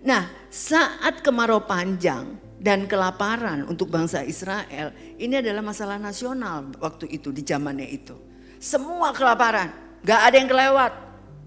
Nah, saat kemarau panjang dan kelaparan untuk bangsa Israel, ini adalah masalah nasional waktu itu, di zamannya itu. Semua kelaparan, gak ada yang kelewat.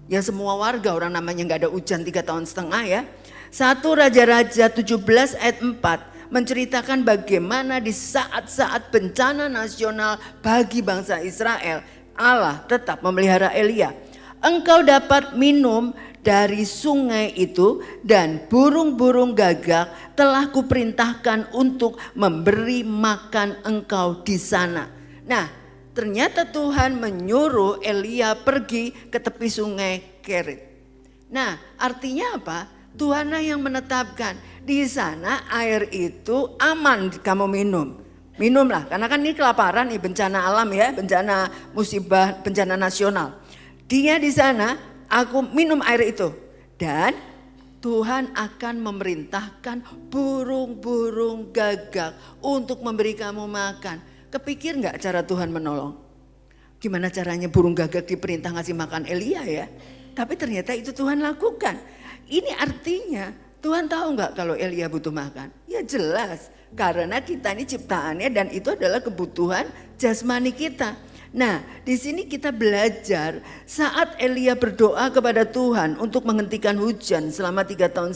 Ya semua warga, orang namanya gak ada hujan 3,5 tahun ya. 1 Raja-Raja 17 ayat 4 menceritakan bagaimana di saat-saat bencana nasional bagi bangsa Israel, Allah tetap memelihara Elia. Engkau dapat minum dari sungai itu dan burung-burung gagak telah kuperintahkan untuk memberi makan engkau di sana. Nah, ternyata Tuhan menyuruh Elia pergi ke tepi sungai Kerit. Nah, artinya apa? Tuhanlah yang menetapkan di sana air itu aman kamu minum. Minumlah, karena kan ini kelaparan nih, bencana alam ya, bencana musibah, bencana nasional. Dia di sana, aku minum air itu. Dan Tuhan akan memerintahkan burung-burung gagak untuk memberi kamu makan. Kepikir gak cara Tuhan menolong? Gimana caranya burung gagak diperintah ngasih makan Elia ya? Tapi ternyata itu Tuhan lakukan. Ini artinya Tuhan tahu gak kalau Elia butuh makan? Ya jelas, karena kita ini ciptaannya dan itu adalah kebutuhan jasmani kita. Nah, di sini kita belajar saat Elia berdoa kepada Tuhan untuk menghentikan hujan selama 3,5 tahun,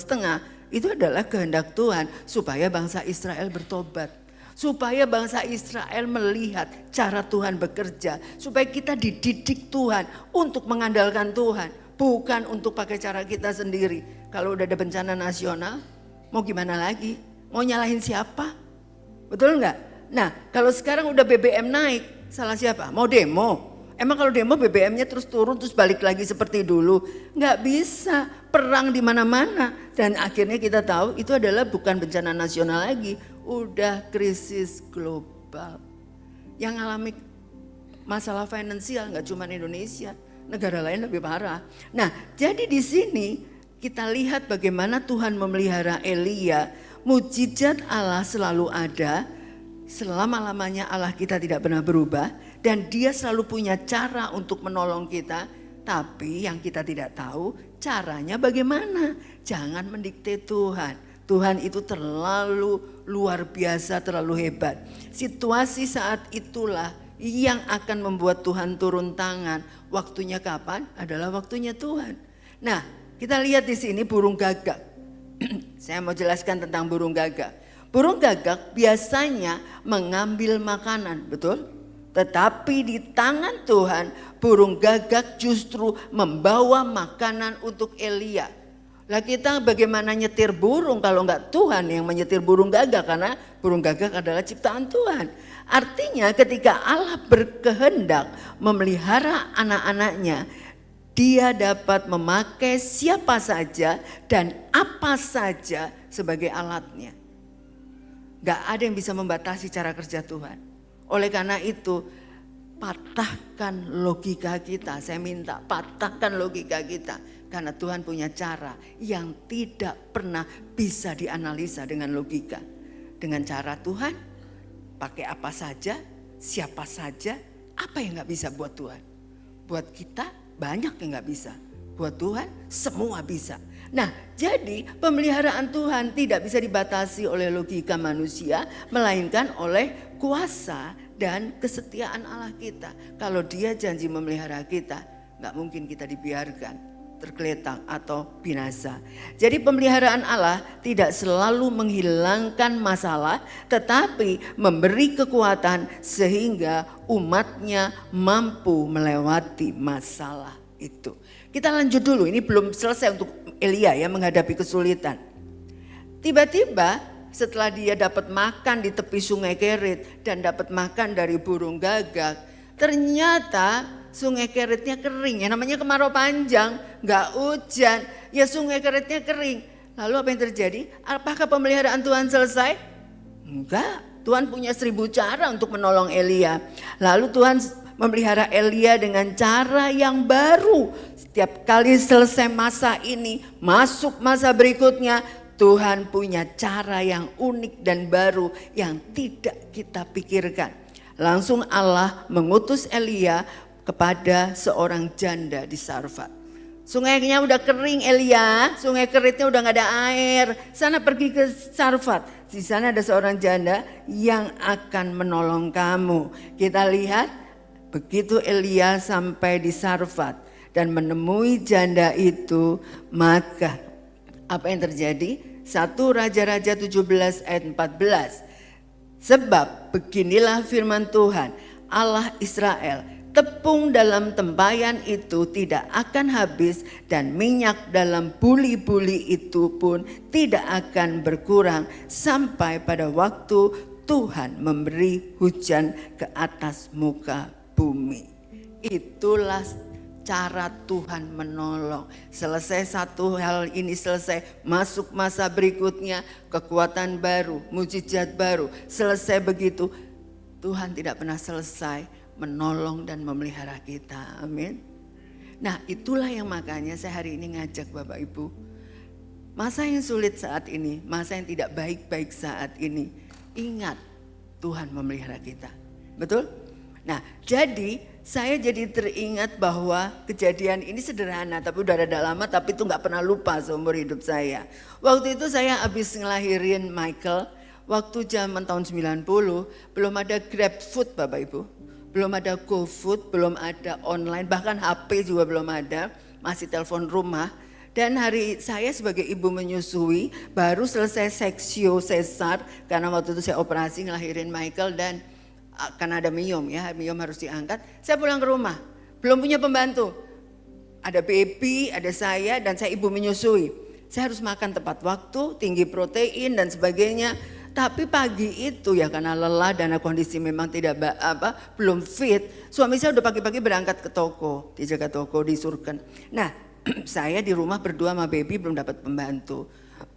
itu adalah kehendak Tuhan supaya bangsa Israel bertobat. Supaya bangsa Israel melihat cara Tuhan bekerja. Supaya kita dididik Tuhan untuk mengandalkan Tuhan. Bukan untuk pakai cara kita sendiri. Kalau udah ada bencana nasional, mau gimana lagi? Mau nyalahin siapa? Betul nggak? Nah, kalau sekarang udah BBM naik, salah siapa? Mau demo? Emang kalau demo BBM-nya terus turun terus balik lagi seperti dulu? Nggak bisa, perang di mana-mana. Dan akhirnya kita tahu itu adalah bukan bencana nasional lagi, udah krisis global. Yang alami masalah finansial nggak cuma Indonesia, negara lain lebih parah. Nah, jadi di sini kita lihat bagaimana Tuhan memelihara Elia. Mujizat Allah selalu ada. Selama-lamanya Allah kita tidak pernah berubah dan dia selalu punya cara untuk menolong kita. Tapi yang kita tidak tahu caranya bagaimana. Jangan mendikte Tuhan. Tuhan itu terlalu luar biasa, terlalu hebat. Situasi saat itulah yang akan membuat Tuhan turun tangan. Waktunya kapan? Adalah waktunya Tuhan. Nah, kita lihat di sini burung gagak. Saya mau jelaskan tentang burung gagak. Burung gagak biasanya mengambil makanan, betul? Tetapi di tangan Tuhan, burung gagak justru membawa makanan untuk Elia. Lah kita bagaimana nyetir burung kalau enggak Tuhan yang menyetir burung gagak, karena burung gagak adalah ciptaan Tuhan. Artinya ketika Allah berkehendak memelihara anak-anaknya, dia dapat memakai siapa saja dan apa saja sebagai alatnya. Gak ada yang bisa membatasi cara kerja Tuhan. Oleh karena itu, patahkan logika kita. Saya minta patahkan logika kita. Karena Tuhan punya cara yang tidak pernah bisa dianalisa dengan logika. Dengan cara Tuhan, pakai apa saja, siapa saja, apa yang gak bisa buat Tuhan. Buat kita banyak yang gak bisa. Buat Tuhan semua bisa. Nah, jadi pemeliharaan Tuhan tidak bisa dibatasi oleh logika manusia, melainkan oleh kuasa dan kesetiaan Allah kita. Kalau dia janji memelihara kita, gak mungkin kita dibiarkan. tergeletak atau binasa. Jadi pemeliharaan Allah tidak selalu menghilangkan masalah, tetapi memberi kekuatan sehingga umatnya mampu melewati masalah itu. Kita lanjut dulu, ini belum selesai untuk Elia ya menghadapi kesulitan. Tiba-tiba setelah dia dapat makan di tepi sungai Kerit dan dapat makan dari burung gagak, ternyata sungai Keritnya kering, ya namanya kemarau panjang, gak hujan, ya sungai Keritnya kering. Lalu apa yang terjadi? Apakah pemeliharaan Tuhan selesai? Enggak, Tuhan punya 1000 cara untuk menolong Elia. Lalu Tuhan memelihara Elia dengan cara yang baru. Setiap kali selesai masa ini, masuk masa berikutnya, Tuhan punya cara yang unik dan baru yang tidak kita pikirkan. Langsung Allah mengutus Elia kepada seorang janda di Sarfat. Sungainya udah kering Elia, sungai Keritnya udah gak ada air. Sana pergi ke Sarfat. Di sana ada seorang janda yang akan menolong kamu. Kita lihat begitu Elia sampai di Sarfat dan menemui janda itu, maka apa yang terjadi? 1 Raja-Raja 17 ayat 14. Sebab beginilah firman Tuhan, Allah Israel, tepung dalam tempayan itu tidak akan habis dan minyak dalam buli-buli itu pun tidak akan berkurang sampai pada waktu Tuhan memberi hujan ke atas muka bumi. Itulah cara Tuhan menolong. Selesai satu hal ini selesai, masuk masa berikutnya, kekuatan baru, mujizat baru. Selesai begitu, Tuhan tidak pernah selesai menolong dan memelihara kita. Amin. Nah, itulah yang makanya saya hari ini ngajak Bapak Ibu. Masa yang sulit saat ini, masa yang tidak baik-baik saat ini, ingat Tuhan memelihara kita. Betul? Nah, jadi saya jadi teringat bahwa kejadian ini sederhana, tapi udah ada lama, tapi itu gak pernah lupa seumur hidup saya. Waktu itu saya habis ngelahirin Michael, waktu zaman tahun 90, belum ada Grab Food Bapak Ibu. Belum ada GoFood, belum ada online, bahkan HP juga belum ada, masih telepon rumah. Dan hari saya sebagai ibu menyusui, baru selesai seksio sesar, karena waktu itu saya operasi ngelahirin Michael dan karena ada miom ya, miom harus diangkat. Saya pulang ke rumah, belum punya pembantu. Ada baby, ada saya dan saya ibu menyusui. Saya harus makan tepat waktu, tinggi protein dan sebagainya. Tapi pagi itu ya karena lelah dan kondisi memang belum fit. Suami saya udah pagi-pagi berangkat ke toko, dijaga toko di Surken. Nah, saya di rumah berdua sama baby belum dapat pembantu.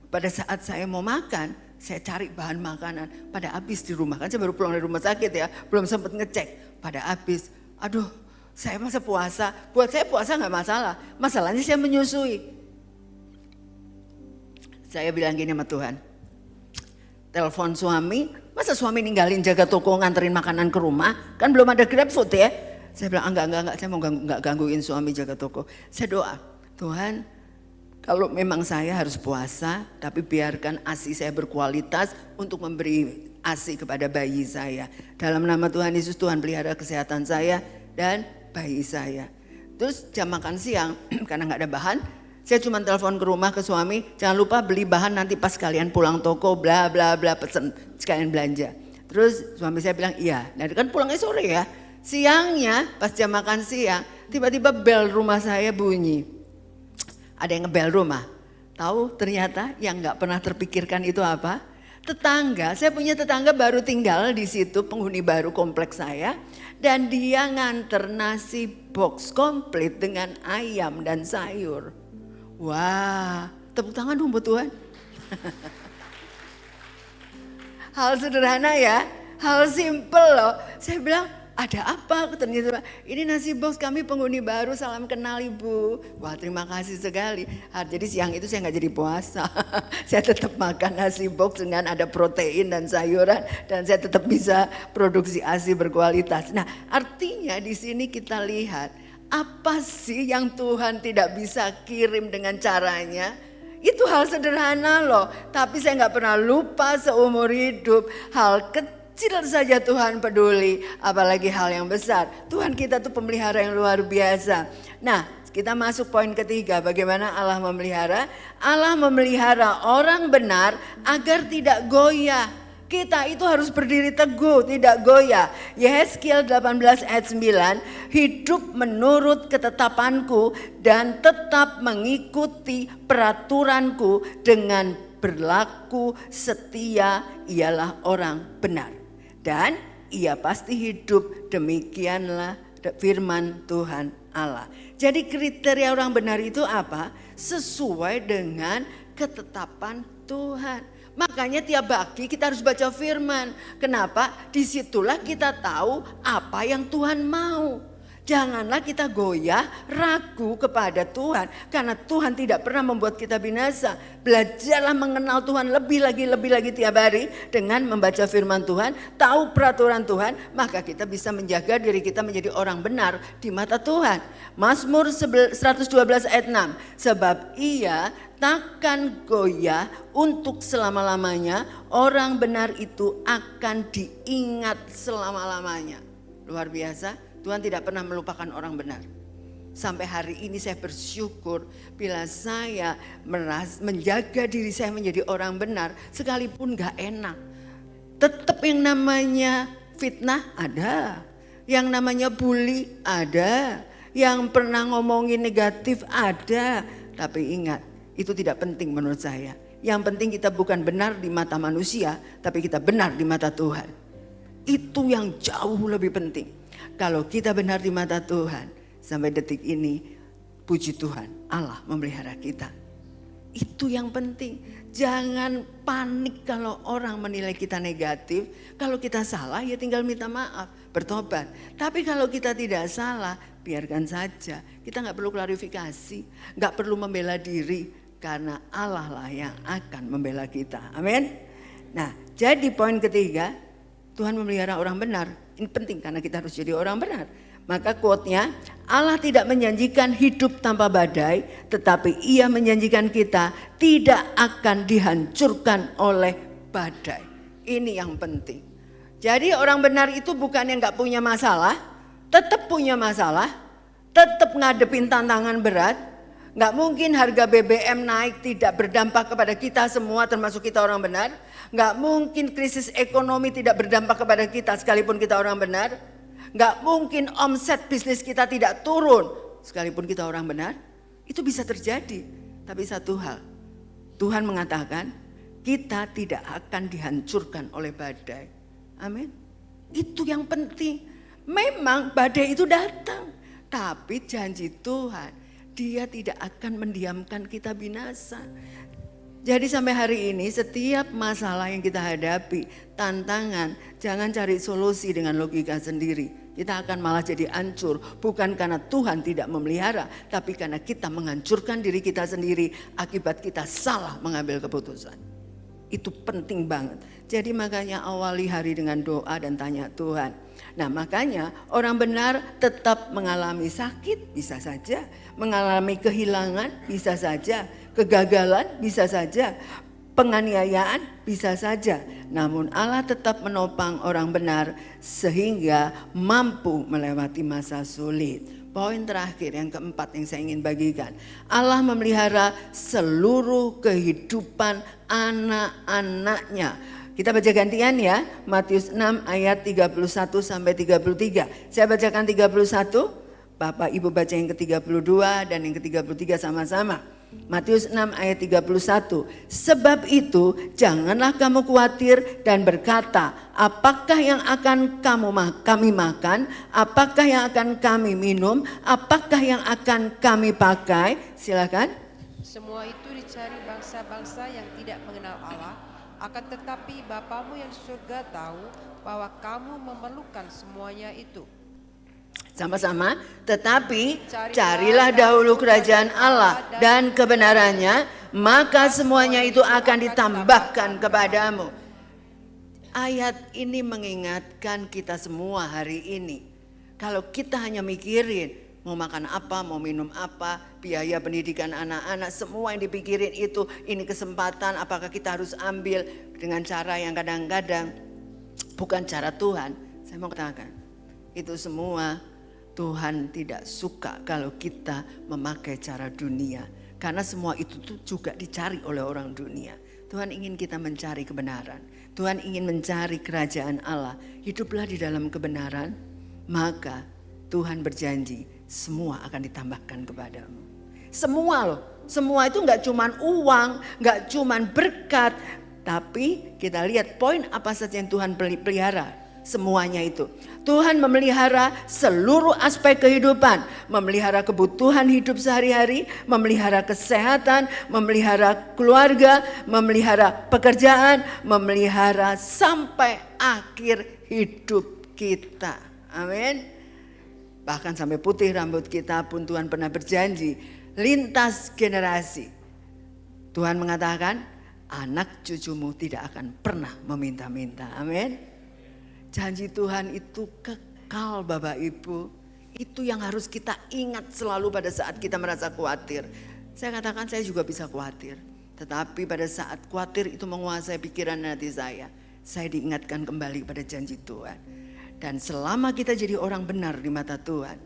Pada saat saya mau makan, saya cari bahan makanan. Pada habis di rumah, kan saya baru pulang dari rumah sakit ya, belum sempat ngecek. Pada habis, aduh saya masa puasa, buat saya puasa gak masalah. Masalahnya saya menyusui. Saya bilang gini sama Tuhan, telepon suami, masa suami ninggalin jaga toko nganterin makanan ke rumah? Kan belum ada Grab Food ya. Saya bilang enggak, saya mau gangguin suami jaga toko. Saya doa, Tuhan kalau memang saya harus puasa, tapi biarkan ASI saya berkualitas untuk memberi ASI kepada bayi saya. Dalam nama Tuhan Yesus, Tuhan pelihara kesehatan saya dan bayi saya. Terus jam makan siang, karena gak ada bahan, saya cuma telepon ke rumah ke suami, jangan lupa beli bahan nanti pas kalian pulang toko, bla bla bla, pesen sekalian belanja. Terus suami saya bilang iya, nah kan pulangnya sore ya. Siangnya pas jam makan siang, tiba-tiba bel rumah saya bunyi. Ada yang ngebel rumah. Tahu ternyata yang gak pernah terpikirkan itu apa? Tetangga, saya punya tetangga baru tinggal di situ, penghuni baru kompleks saya. Dan dia nganter nasi box komplit dengan ayam dan sayur. Wah, tepuk tangan dong buat Tuhan. Hal sederhana ya, hal simple loh. Saya bilang, ada apa? Ternyata ini nasi box kami penghuni baru, salam kenal ibu. Wah terima kasih sekali. Jadi siang itu saya nggak jadi puasa. Saya tetap makan nasi box dengan ada protein dan sayuran. Dan saya tetap bisa produksi ASI berkualitas. Nah artinya di sini kita lihat, apa sih yang Tuhan tidak bisa kirim dengan caranya? Itu hal sederhana loh. Tapi saya gak pernah lupa seumur hidup. Hal kecil saja Tuhan peduli. Apalagi hal yang besar. Tuhan kita tuh pemelihara yang luar biasa. Nah kita masuk poin ketiga, bagaimana Allah memelihara. Allah memelihara orang benar agar tidak goyah. Kita itu harus berdiri teguh, tidak goyah. Yehezkiel 18 ayat 9, hidup menurut ketetapanku dan tetap mengikuti peraturanku dengan berlaku setia ialah orang benar. Dan ia pasti hidup, demikianlah firman Tuhan Allah. Jadi kriteria orang benar itu apa? Sesuai dengan ketetapan Tuhan. Makanya tiap pagi kita harus baca firman. Kenapa? Disitulah kita tahu apa yang Tuhan mau. Janganlah kita goyah, ragu kepada Tuhan. Karena Tuhan tidak pernah membuat kita binasa. Belajarlah mengenal Tuhan lebih lagi tiap hari. Dengan membaca firman Tuhan, tahu peraturan Tuhan. Maka kita bisa menjaga diri kita menjadi orang benar di mata Tuhan. Mazmur 112 ayat 6. Sebab ia takkan goyah untuk selama-lamanya. Orang benar itu akan diingat selama-lamanya. Luar biasa. Tuhan tidak pernah melupakan orang benar. Sampai hari ini saya bersyukur bila saya menjaga diri saya menjadi orang benar. Sekalipun gak enak. Tetap yang namanya fitnah ada. Yang namanya bully ada. Yang pernah ngomongin negatif ada. Tapi ingat, itu tidak penting menurut saya. Yang penting kita bukan benar di mata manusia, tapi kita benar di mata Tuhan. Itu yang jauh lebih penting. Kalau kita benar di mata Tuhan, sampai detik ini, puji Tuhan, Allah memelihara kita. Itu yang penting. Jangan panik kalau orang menilai kita negatif. Kalau kita salah ya tinggal minta maaf, bertobat. Tapi kalau kita tidak salah, biarkan saja. Kita gak perlu klarifikasi, gak perlu membela diri. Karena Allah lah yang akan membela kita. Amin. Nah, jadi poin ketiga, Tuhan memelihara orang benar. Ini penting karena kita harus jadi orang benar. Maka quote-nya, Allah tidak menjanjikan hidup tanpa badai, tetapi ia menjanjikan kita tidak akan dihancurkan oleh badai. Ini yang penting. Jadi orang benar itu bukan yang gak punya masalah, tetap punya masalah, tetap ngadepin tantangan berat. Gak mungkin harga BBM naik tidak berdampak kepada kita semua termasuk kita orang benar. Gak mungkin krisis ekonomi tidak berdampak kepada kita sekalipun kita orang benar. Gak mungkin omset bisnis kita tidak turun sekalipun kita orang benar. Itu bisa terjadi. Tapi satu hal, Tuhan mengatakan kita tidak akan dihancurkan oleh badai. Amin. Itu yang penting. Memang badai itu datang, tapi janji Tuhan, Dia tidak akan mendiamkan kita binasa. Jadi sampai hari ini setiap masalah yang kita hadapi, tantangan, jangan cari solusi dengan logika sendiri. Kita akan malah jadi hancur, bukan karena Tuhan tidak memelihara, tapi karena kita menghancurkan diri kita sendiri akibat kita salah mengambil keputusan. Itu penting banget. Jadi makanya awali hari dengan doa dan tanya Tuhan. Nah makanya orang benar tetap mengalami sakit bisa saja, mengalami kehilangan bisa saja, kegagalan bisa saja, penganiayaan bisa saja. Namun Allah tetap menopang orang benar sehingga mampu melewati masa sulit. Poin terakhir yang keempat yang saya ingin bagikan. Allah memelihara seluruh kehidupan anak-anaknya. Kita baca gantian ya, Matius 6 ayat 31 sampai 33. Saya bacakan 31, Bapak Ibu baca yang ke-32 dan yang ke-33 sama-sama. Matius 6 ayat 31. Sebab itu janganlah kamu khawatir dan berkata, apakah yang akan kami makan, apakah yang akan kami minum, apakah yang akan kami pakai. Silakan. Semua itu dicari bangsa-bangsa yang tidak mengenal Allah, akan tetapi Bapamu yang di surga tahu bahwa kamu memerlukan semuanya itu. Sama-sama, tetapi carilah dahulu kerajaan Allah dan kebenarannya, maka semuanya itu akan ditambahkan kepadamu. Ayat ini mengingatkan kita semua hari ini. Kalau kita hanya mikirin mau makan apa, mau minum apa, biaya pendidikan anak-anak, semua yang dipikirin itu, ini kesempatan apakah kita harus ambil dengan cara yang kadang-kadang bukan cara Tuhan. Saya mau katakan, itu semua Tuhan tidak suka kalau kita memakai cara dunia. Karena semua itu tuh juga dicari oleh orang dunia. Tuhan ingin kita mencari kebenaran. Tuhan ingin mencari kerajaan Allah. Hiduplah di dalam kebenaran, maka Tuhan berjanji semua akan ditambahkan kepadamu. Semua loh, semua itu gak cuman uang, gak cuman berkat. Tapi kita lihat poin apa saja yang Tuhan pelihara. Semuanya itu. Tuhan memelihara seluruh aspek kehidupan. Memelihara kebutuhan hidup sehari-hari. Memelihara kesehatan. Memelihara keluarga. Memelihara pekerjaan. Memelihara sampai akhir hidup kita. Amin. Bahkan sampai putih rambut kita pun Tuhan pernah berjanji. Lintas generasi. Tuhan mengatakan anak cucumu tidak akan pernah meminta-minta. Amin. Janji Tuhan itu kekal Bapak Ibu. Itu yang harus kita ingat selalu pada saat kita merasa khawatir. Saya katakan saya juga bisa khawatir. Tetapi pada saat khawatir itu menguasai pikiran dan hati saya diingatkan kembali pada janji Tuhan. Dan selama kita jadi orang benar di mata Tuhan,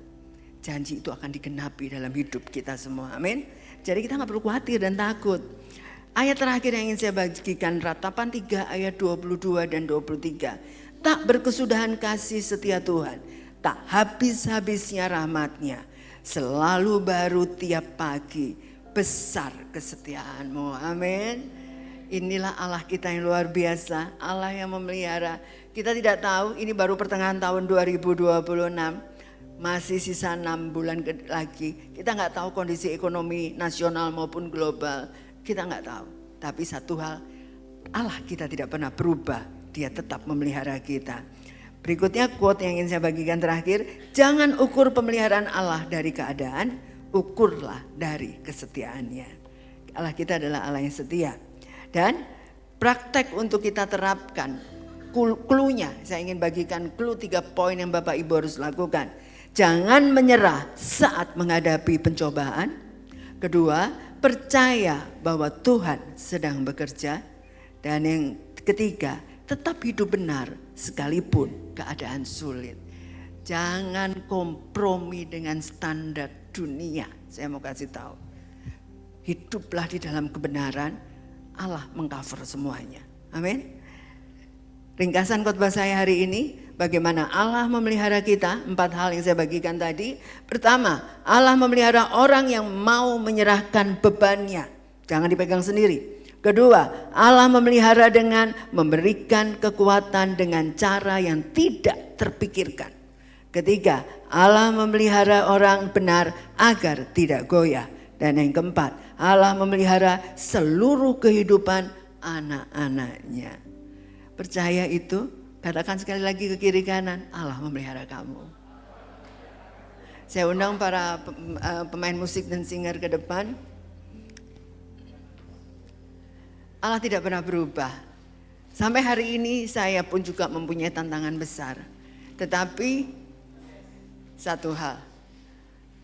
janji itu akan digenapi dalam hidup kita semua. Amin. Jadi kita gak perlu khawatir dan takut. Ayat terakhir yang ingin saya bagikan, Ratapan 3 ayat 22 dan 23. Tak berkesudahan kasih setia Tuhan, tak habis-habisnya rahmatnya, selalu baru tiap pagi, besar kesetiaanmu. Amin. Inilah Allah kita yang luar biasa, Allah yang memelihara. Kita tidak tahu, ini baru pertengahan tahun 2026, masih sisa 6 bulan lagi. Kita gak tahu kondisi ekonomi nasional maupun global, kita gak tahu. Tapi satu hal, Allah kita tidak pernah berubah. Dia tetap memelihara kita. Berikutnya quote yang ingin saya bagikan terakhir. Jangan ukur pemeliharaan Allah dari keadaan, ukurlah dari kesetiaannya. Allah kita adalah Allah yang setia. Dan praktek untuk kita terapkan, clue-nya saya ingin bagikan clue 3 poin yang Bapak Ibu harus lakukan. Jangan menyerah saat menghadapi pencobaan. Kedua, percaya bahwa Tuhan sedang bekerja. Dan yang ketiga, tetap hidup benar sekalipun keadaan sulit. Jangan kompromi dengan standar dunia. Saya mau kasih tahu. Hiduplah di dalam kebenaran, Allah mengcover semuanya. Amin. Ringkasan khotbah saya hari ini, bagaimana Allah memelihara kita. 4 hal yang saya bagikan tadi. Pertama, Allah memelihara orang yang mau menyerahkan bebannya. Jangan dipegang sendiri. Kedua, Allah memelihara dengan memberikan kekuatan dengan cara yang tidak terpikirkan. Ketiga, Allah memelihara orang benar agar tidak goyah. Dan yang keempat, Allah memelihara seluruh kehidupan anak-anaknya. Percaya itu, katakan sekali lagi ke kiri kanan, Allah memelihara kamu. Saya undang para pemain musik dan singer ke depan. Allah tidak pernah berubah. Sampai hari ini saya pun juga mempunyai tantangan besar. Tetapi satu hal,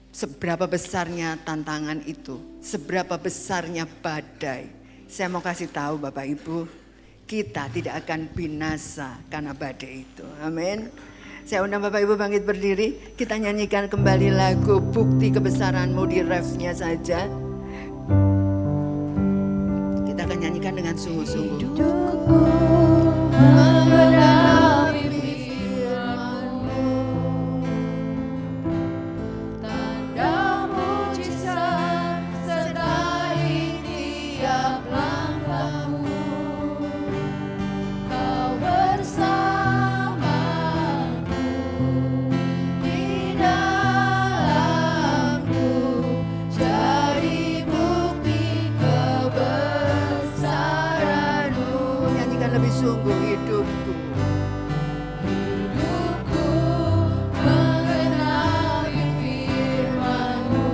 seberapa besarnya tantangan itu, seberapa besarnya badai. Saya mau kasih tahu Bapak Ibu, kita tidak akan binasa karena badai itu. Amin. Saya undang Bapak Ibu bangkit berdiri. Kita nyanyikan kembali lagu Bukti Kebesaranmu di refnya saja. Kita akan nyanyikan dengan sungguh-sungguh. Hidupku mengenali firman-Mu, tanda mujizat sertai tiap langkah-Mu. Kau bersamaku di dalamku, jadi bukti kebesaran-Mu. Nyanyikan lebih sungguh, hidupku. Hidupku mengenali firman-Mu,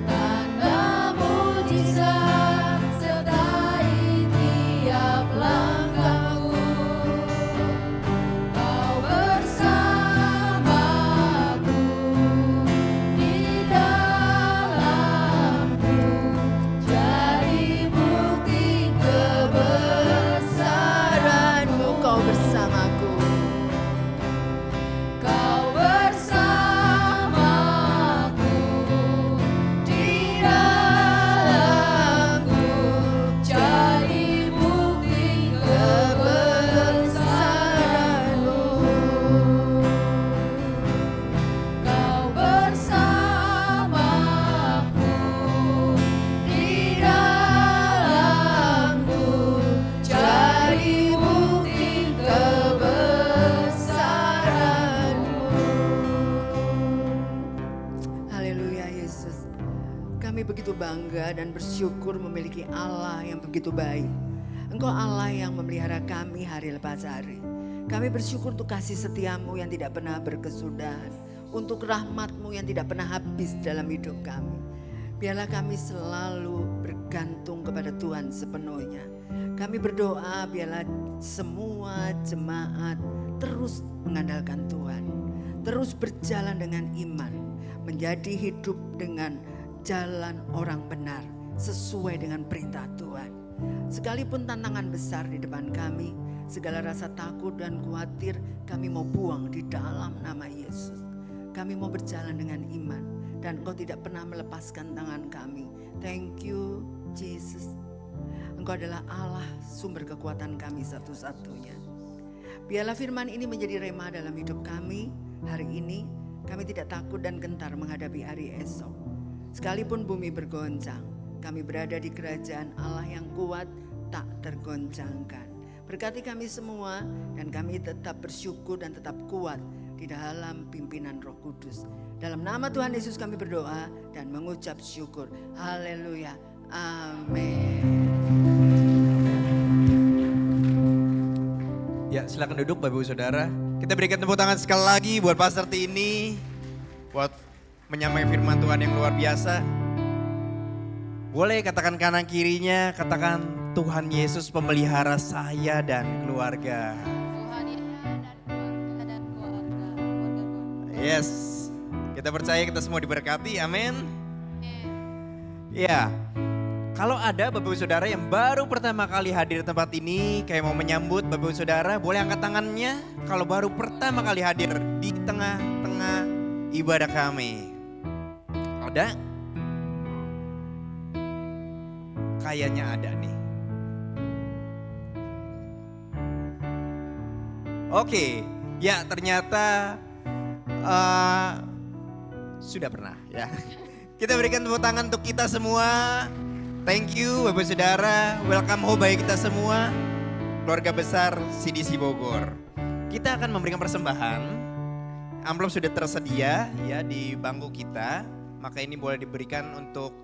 tanda mujizat sertai tiap langkahku. Kau bersamaku di dalamku, jadi bukti kebesaran-Mu. Kami begitu bangga dan bersyukur memiliki Allah yang begitu baik. Engkau Allah yang memelihara kami hari lepas hari. Kami bersyukur untuk kasih setiamu yang tidak pernah berkesudahan. Untuk rahmatmu yang tidak pernah habis dalam hidup kami. Biarlah kami selalu bergantung kepada Tuhan sepenuhnya. Kami berdoa biarlah semua jemaat terus mengandalkan Tuhan. Terus berjalan dengan iman. Menjadi hidup dengan jalan orang benar sesuai dengan perintah Tuhan. Sekalipun tantangan besar di depan kami, segala rasa takut dan khawatir kami mau buang di dalam nama Yesus. Kami mau berjalan dengan iman dan Engkau tidak pernah melepaskan tangan kami. Thank you Jesus. Engkau adalah Allah sumber kekuatan kami satu-satunya. Biarlah firman ini menjadi rema dalam hidup kami hari ini. Kami tidak takut dan gentar menghadapi hari esok. Sekalipun bumi bergoncang, kami berada di kerajaan Allah yang kuat, tak tergoncangkan. Berkati kami semua dan kami tetap bersyukur dan tetap kuat di dalam pimpinan Roh Kudus. Dalam nama Tuhan Yesus kami berdoa dan mengucap syukur. Haleluya. Amin. Ya, silakan duduk Bapak Ibu Saudara. Kita berikan tepuk tangan sekali lagi buat Pastor Tini. Buat menyampaikan firman Tuhan yang luar biasa. Boleh katakan kanan kirinya, katakan Tuhan Yesus pemelihara saya dan keluarga. Tuhan dan keluarga. Yes, kita percaya kita semua diberkati, amin. Ya, kalau ada Bapak Ibu Saudara yang baru pertama kali hadir di tempat ini, kayak mau menyambut Bapak Ibu Saudara, boleh angkat tangannya kalau baru pertama kali hadir di tengah-tengah ibadah kami. Ada? Kayaknya ada nih. Oke, ya ternyata sudah pernah ya. Kita berikan tepuk tangan untuk kita semua. Thank you Bapak Saudara, welcome home bagi kita semua, keluarga besar CDC Bogor. Kita akan memberikan persembahan, amplop sudah tersedia ya di bangku kita, maka ini boleh diberikan untuk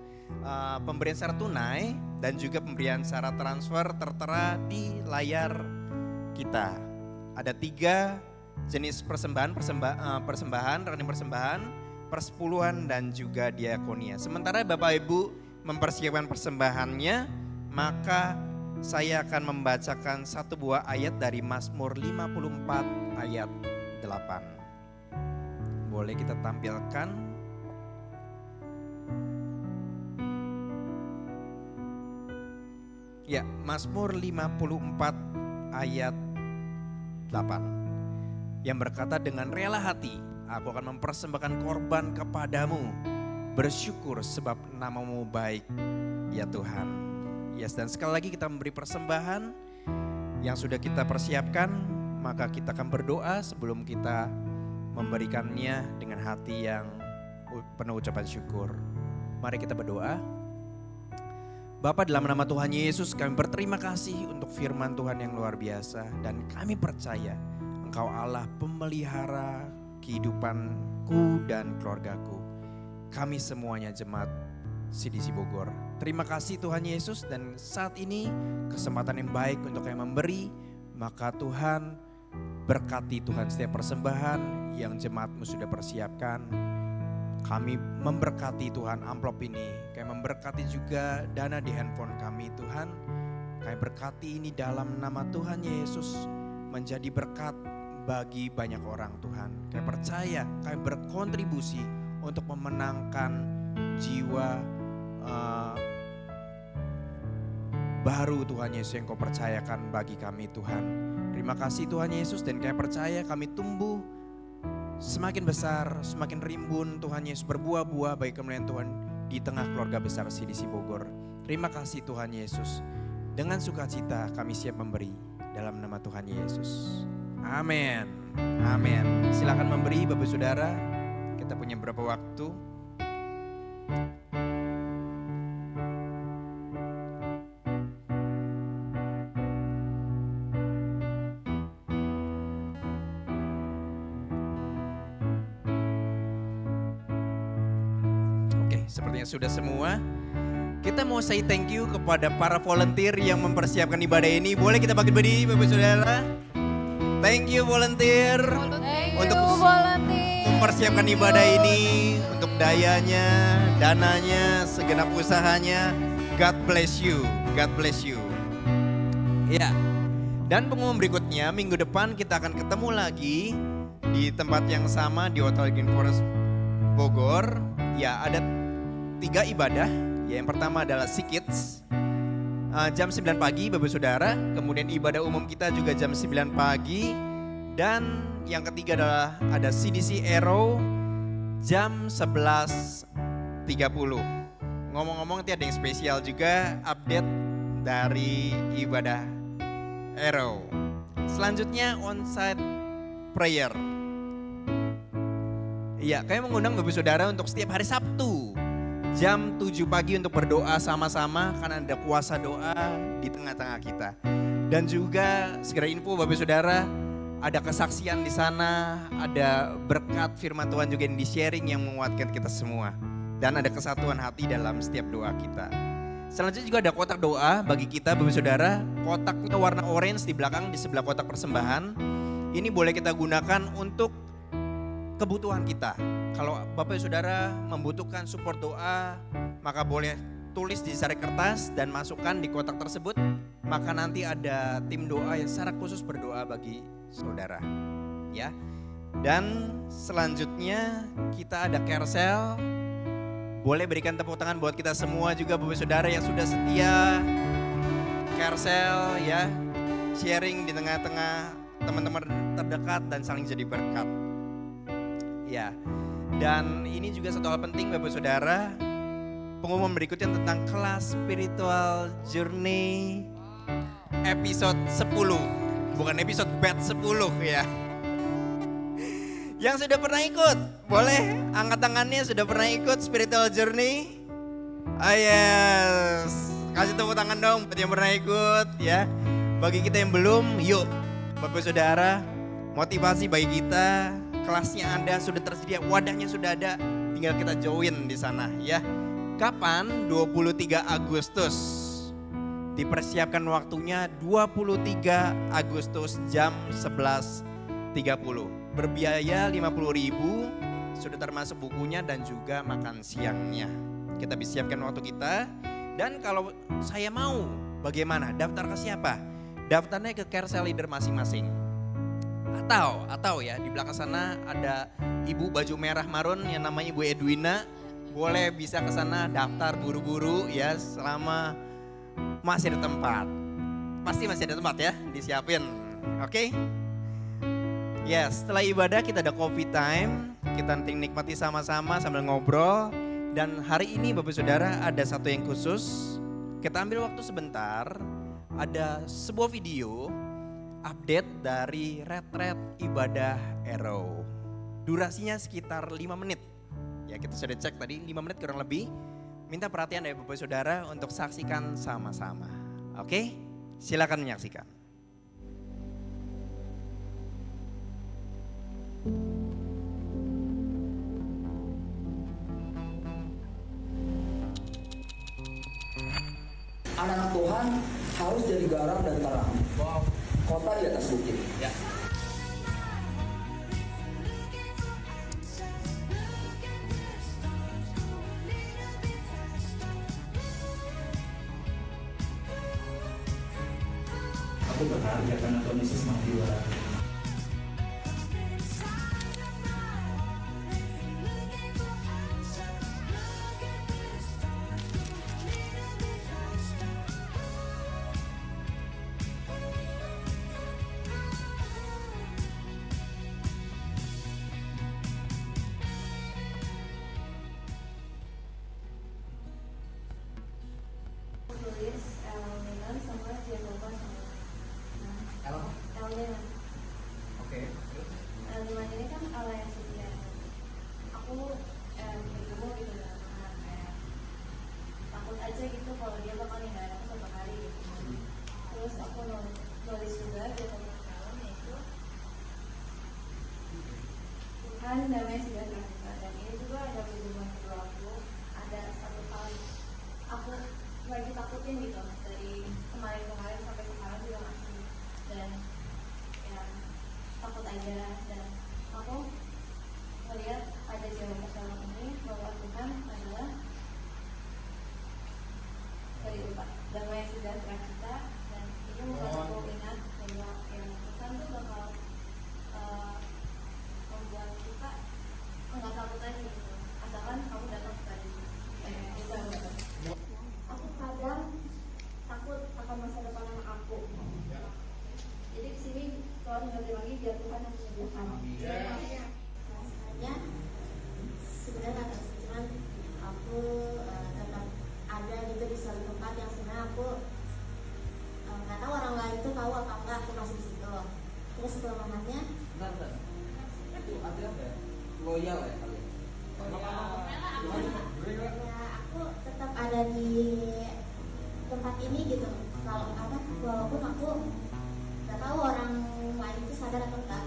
pemberian secara tunai dan juga pemberian secara transfer tertera di layar kita. Ada 3 jenis persembahan, rekening persembahan, persepuluhan dan juga diakonia. Sementara Bapak Ibu mempersiapkan persembahannya, maka saya akan membacakan satu buah ayat dari Mazmur 54 ayat 8. Boleh kita tampilkan? Ya, Mazmur 54 ayat 8. Yang berkata, dengan rela hati aku akan mempersembahkan korban kepadamu. Bersyukur sebab namamu baik ya Tuhan. Yes, dan sekali lagi kita memberi persembahan yang sudah kita persiapkan. Maka kita akan berdoa sebelum kita memberikannya dengan hati yang penuh ucapan syukur. Mari kita berdoa. Bapa, dalam nama Tuhan Yesus kami berterima kasih untuk firman Tuhan yang luar biasa. Dan kami percaya Engkau Allah pemelihara kehidupanku dan keluargaku. Kami semuanya jemaat CDC Bogor. Terima kasih Tuhan Yesus, dan saat ini kesempatan yang baik untuk kami memberi. Maka Tuhan berkati Tuhan setiap persembahan yang jemaat-Mu sudah persiapkan. Kami memberkati Tuhan amplop ini. Kami memberkati juga dana di handphone kami Tuhan. Kami berkati ini dalam nama Tuhan Yesus menjadi berkat bagi banyak orang Tuhan. Kami percaya kami berkontribusi untuk memenangkan jiwa baru Tuhan Yesus yang Kau percayakan bagi kami Tuhan. Terima kasih Tuhan Yesus, dan kami percaya kami tumbuh semakin besar, semakin rimbun Tuhan Yesus, berbuah-buah bagi kemuliaan Tuhan di tengah keluarga besar CDC Bogor. Terima kasih Tuhan Yesus. Dengan sukacita kami siap memberi dalam nama Tuhan Yesus. Amin. Amin. Silakan memberi Bapak Saudara. Kita punya berapa waktu? sepertinya sudah semua. Kita mau say thank you kepada para volunteer yang mempersiapkan ibadah ini. Boleh kita bagi berdiri Bapak Saudara? Thank you volunteer untuk mempersiapkan ibadah ini, untuk dayanya, dananya, segenap usahanya. God bless you, God bless you. Ya, dan pengumuman berikutnya minggu depan kita akan ketemu lagi di tempat yang sama di Hotel Green Forest Bogor. Ya, ada 3 ibadah. Ya, yang pertama adalah Sikits jam 9 pagi Bapak Saudara. Kemudian ibadah umum kita juga jam 9 pagi. Dan yang ketiga adalah ada CDC Arrow jam 11.30. Ngomong-ngomong nanti ada yang spesial juga, update dari ibadah Arrow. Selanjutnya onsite prayer. Iya, kami mengundang Bapak Saudara untuk setiap hari Sabtu jam 7 pagi untuk berdoa sama-sama karena ada kuasa doa di tengah-tengah kita. Dan juga segera info Bapak Saudara, ada kesaksian di sana, ada berkat firman Tuhan juga yang di-sharing yang menguatkan kita semua. Dan ada kesatuan hati dalam setiap doa kita. Selanjutnya juga ada kotak doa bagi kita Bapak Saudara. Kotaknya warna orange di belakang di sebelah kotak persembahan. Ini boleh kita gunakan untuk kebutuhan kita. Kalau Bapak Saudara membutuhkan support doa, maka boleh tulis di sari kertas dan masukkan di kotak tersebut. Maka nanti ada tim doa yang secara khusus berdoa bagi saudara. Ya. Dan selanjutnya kita ada carousel. Boleh berikan tepuk tangan buat kita semua juga Bapak Saudara yang sudah setia carousel ya. Sharing di tengah-tengah teman-teman terdekat dan saling jadi berkat. Ya, dan ini juga satu hal penting Bapak Saudara, pengumuman berikutnya tentang kelas spiritual journey episode 10, bukan episode batch 10 ya. Yang sudah pernah ikut, boleh angkat tangannya sudah pernah ikut spiritual journey? Ah yes, kasih tepuk tangan dong buat yang pernah ikut ya. Bagi kita yang belum, yuk Bapak Saudara, motivasi bagi kita. Kelasnya ada, sudah tersedia, wadahnya sudah ada, tinggal kita join di sana ya. Kapan? 23 Agustus. Dipersiapkan waktunya 23 Agustus jam 11.30. Berbiaya 50.000, sudah termasuk bukunya dan juga makan siangnya. Kita bisa siapkan waktu kita. Dan kalau saya mau, bagaimana? Daftar ke siapa? Daftarnya ke carousel leader masing-masing. Atau ya di belakang sana ada ibu baju merah marun yang namanya Ibu Edwina. Boleh bisa ke sana daftar buru-buru ya selama masih ada tempat. Pasti masih ada tempat ya, disiapin. Oke? Yes, setelah ibadah kita ada coffee time. Kita nanti nikmati sama-sama sambil ngobrol. Dan hari ini Bapak Saudara ada satu yang khusus. Kita ambil waktu sebentar. Ada sebuah video update dari retret ibadah Arrow. Durasinya sekitar 5 menit. Ya kita sudah cek tadi 5 menit kurang lebih. Minta perhatian dari Bapak Saudara untuk saksikan sama-sama. Oke? Silakan menyaksikan. Anak-anak Tuhan harus jadi garam dan terang. Kota di atas bukit. Ya. Aku berharga karena Tuhan Yesus mati buat aku. Tuhan damai sejahtera dan ini juga ada hubungan berlaku ada rutin gitu dari kemarin sampai sekarang juga masih, dan ya takut aja, dan aku melihat ada jawaban pertolongan ini bahwa Tuhan adalah dari damai yang sejahtera kita, dan itu membuat aku ingat bahwa ya Tuhan tuh bakal membuat kita nggak takut aja gitu, asalkan kamu datang kepada itu. Aku kadang takut akan masa depan anak aku. Jadi di sini kalau nggak lagi biar Tuhan yang menyembuhkan. Rasanya sebenarnya nggak tahu, cuman aku tetap ada gitu di suatu tempat yang sebenarnya aku nggak tahu orang lain tuh tahu apa enggak, aku masih di situ. Terus kelemahannya Bentar. Itu ada apa ya? Loyal ya kalian? ya aku tetap ada di tempat ini gitu. Kalau apa, walaupun aku nggak tahu orang lain itu sadar atau enggak.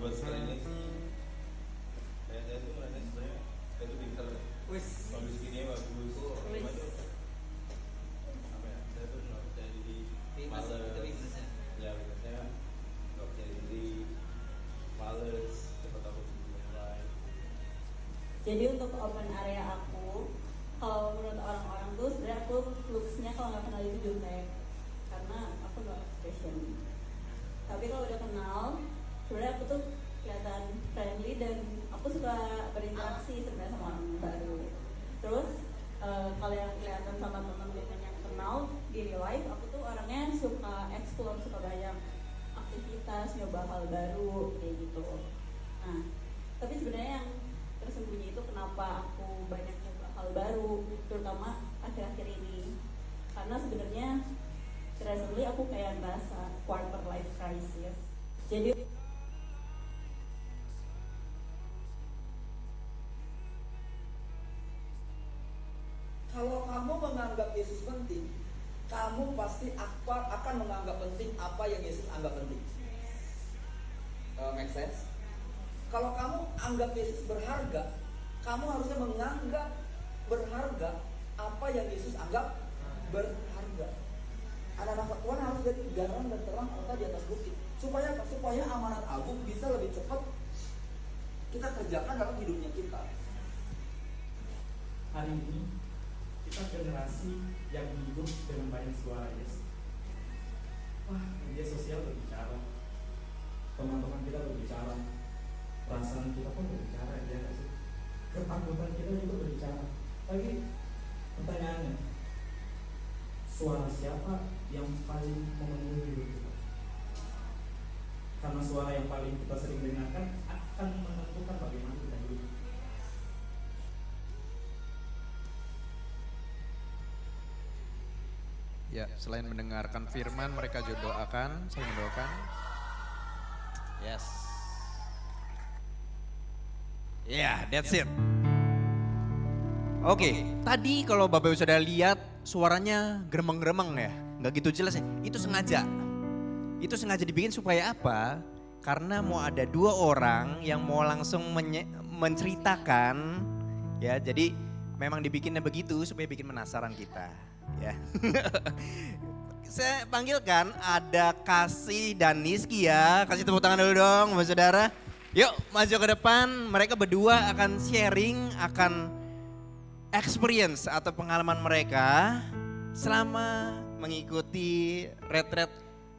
Buat sekalian sih, saya tuh merasa sebenarnya saya tuh pinter. Bagus gini ya, bagus. Cuma tuh apa ya? Saya tuh nggak percaya diri. Males. Ya, saya nggak percaya diri. Males. Cepat aku mulai. Jadi untuk open area aku, kalau menurut orang-orang tuh sebenarnya aku looks-nya kalau nggak kenal itu jutek, karena aku nggak expression. Tapi kalau udah kenal, sebenarnya aku tuh kelihatan friendly dan aku suka berinteraksi sebenarnya sama orang baru. Terus kalau yang kelihatan sama teman-teman yang kenal di real life, aku tuh orangnya suka explore, suka banyak aktivitas, nyoba hal baru kayak gitu. Nah, tapi sebenarnya yang tersembunyi itu kenapa aku banyak nyoba hal baru, terutama akhir-akhir ini. Karena sebenarnya recently aku kayak ngerasa quarter life crisis. Jadi Kalau kamu menganggap Yesus penting, kamu pasti akan menganggap penting apa yang Yesus anggap penting. Make sense? Kalau kamu anggap Yesus berharga, kamu harusnya menganggap berharga apa yang Yesus anggap berharga. Anak-anak Tuhan harus jadi garam dan terang kota di atas bukit. Supaya amanat agung bisa lebih cepat kita kerjakan dalam hidupnya kita. Hari ini kita generasi yang hidup dengan banyak suara yes. Wah, media sosial berbicara, teman-teman kita berbicara, perasaan kita pun berbicara, ya nggak sih? Ketakutan kita juga berbicara. Tapi pertanyaannya, suara siapa yang paling memenuhi hidup kita? Karena suara yang paling kita sering dengarkan akan menentukan bagaimana kita hidup. Ya, selain mendengarkan firman, mereka juga doakan, saya mendoakan. Yes. Yeah, that's it. Oke, tadi kalau Bapak Ibu sudah lihat suaranya geremeng-geremeng ya, nggak gitu jelas ya. Itu sengaja dibikin supaya apa? Karena mau ada dua orang yang mau langsung menceritakan, ya. Jadi memang dibikinnya begitu supaya bikin penasaran kita, ya. Saya panggilkan ada Kasih dan Niski ya. Kasih tepuk tangan dulu dong, Bapak Saudara. Yuk maju ke depan, mereka berdua akan sharing, akan experience atau pengalaman mereka selama mengikuti retreat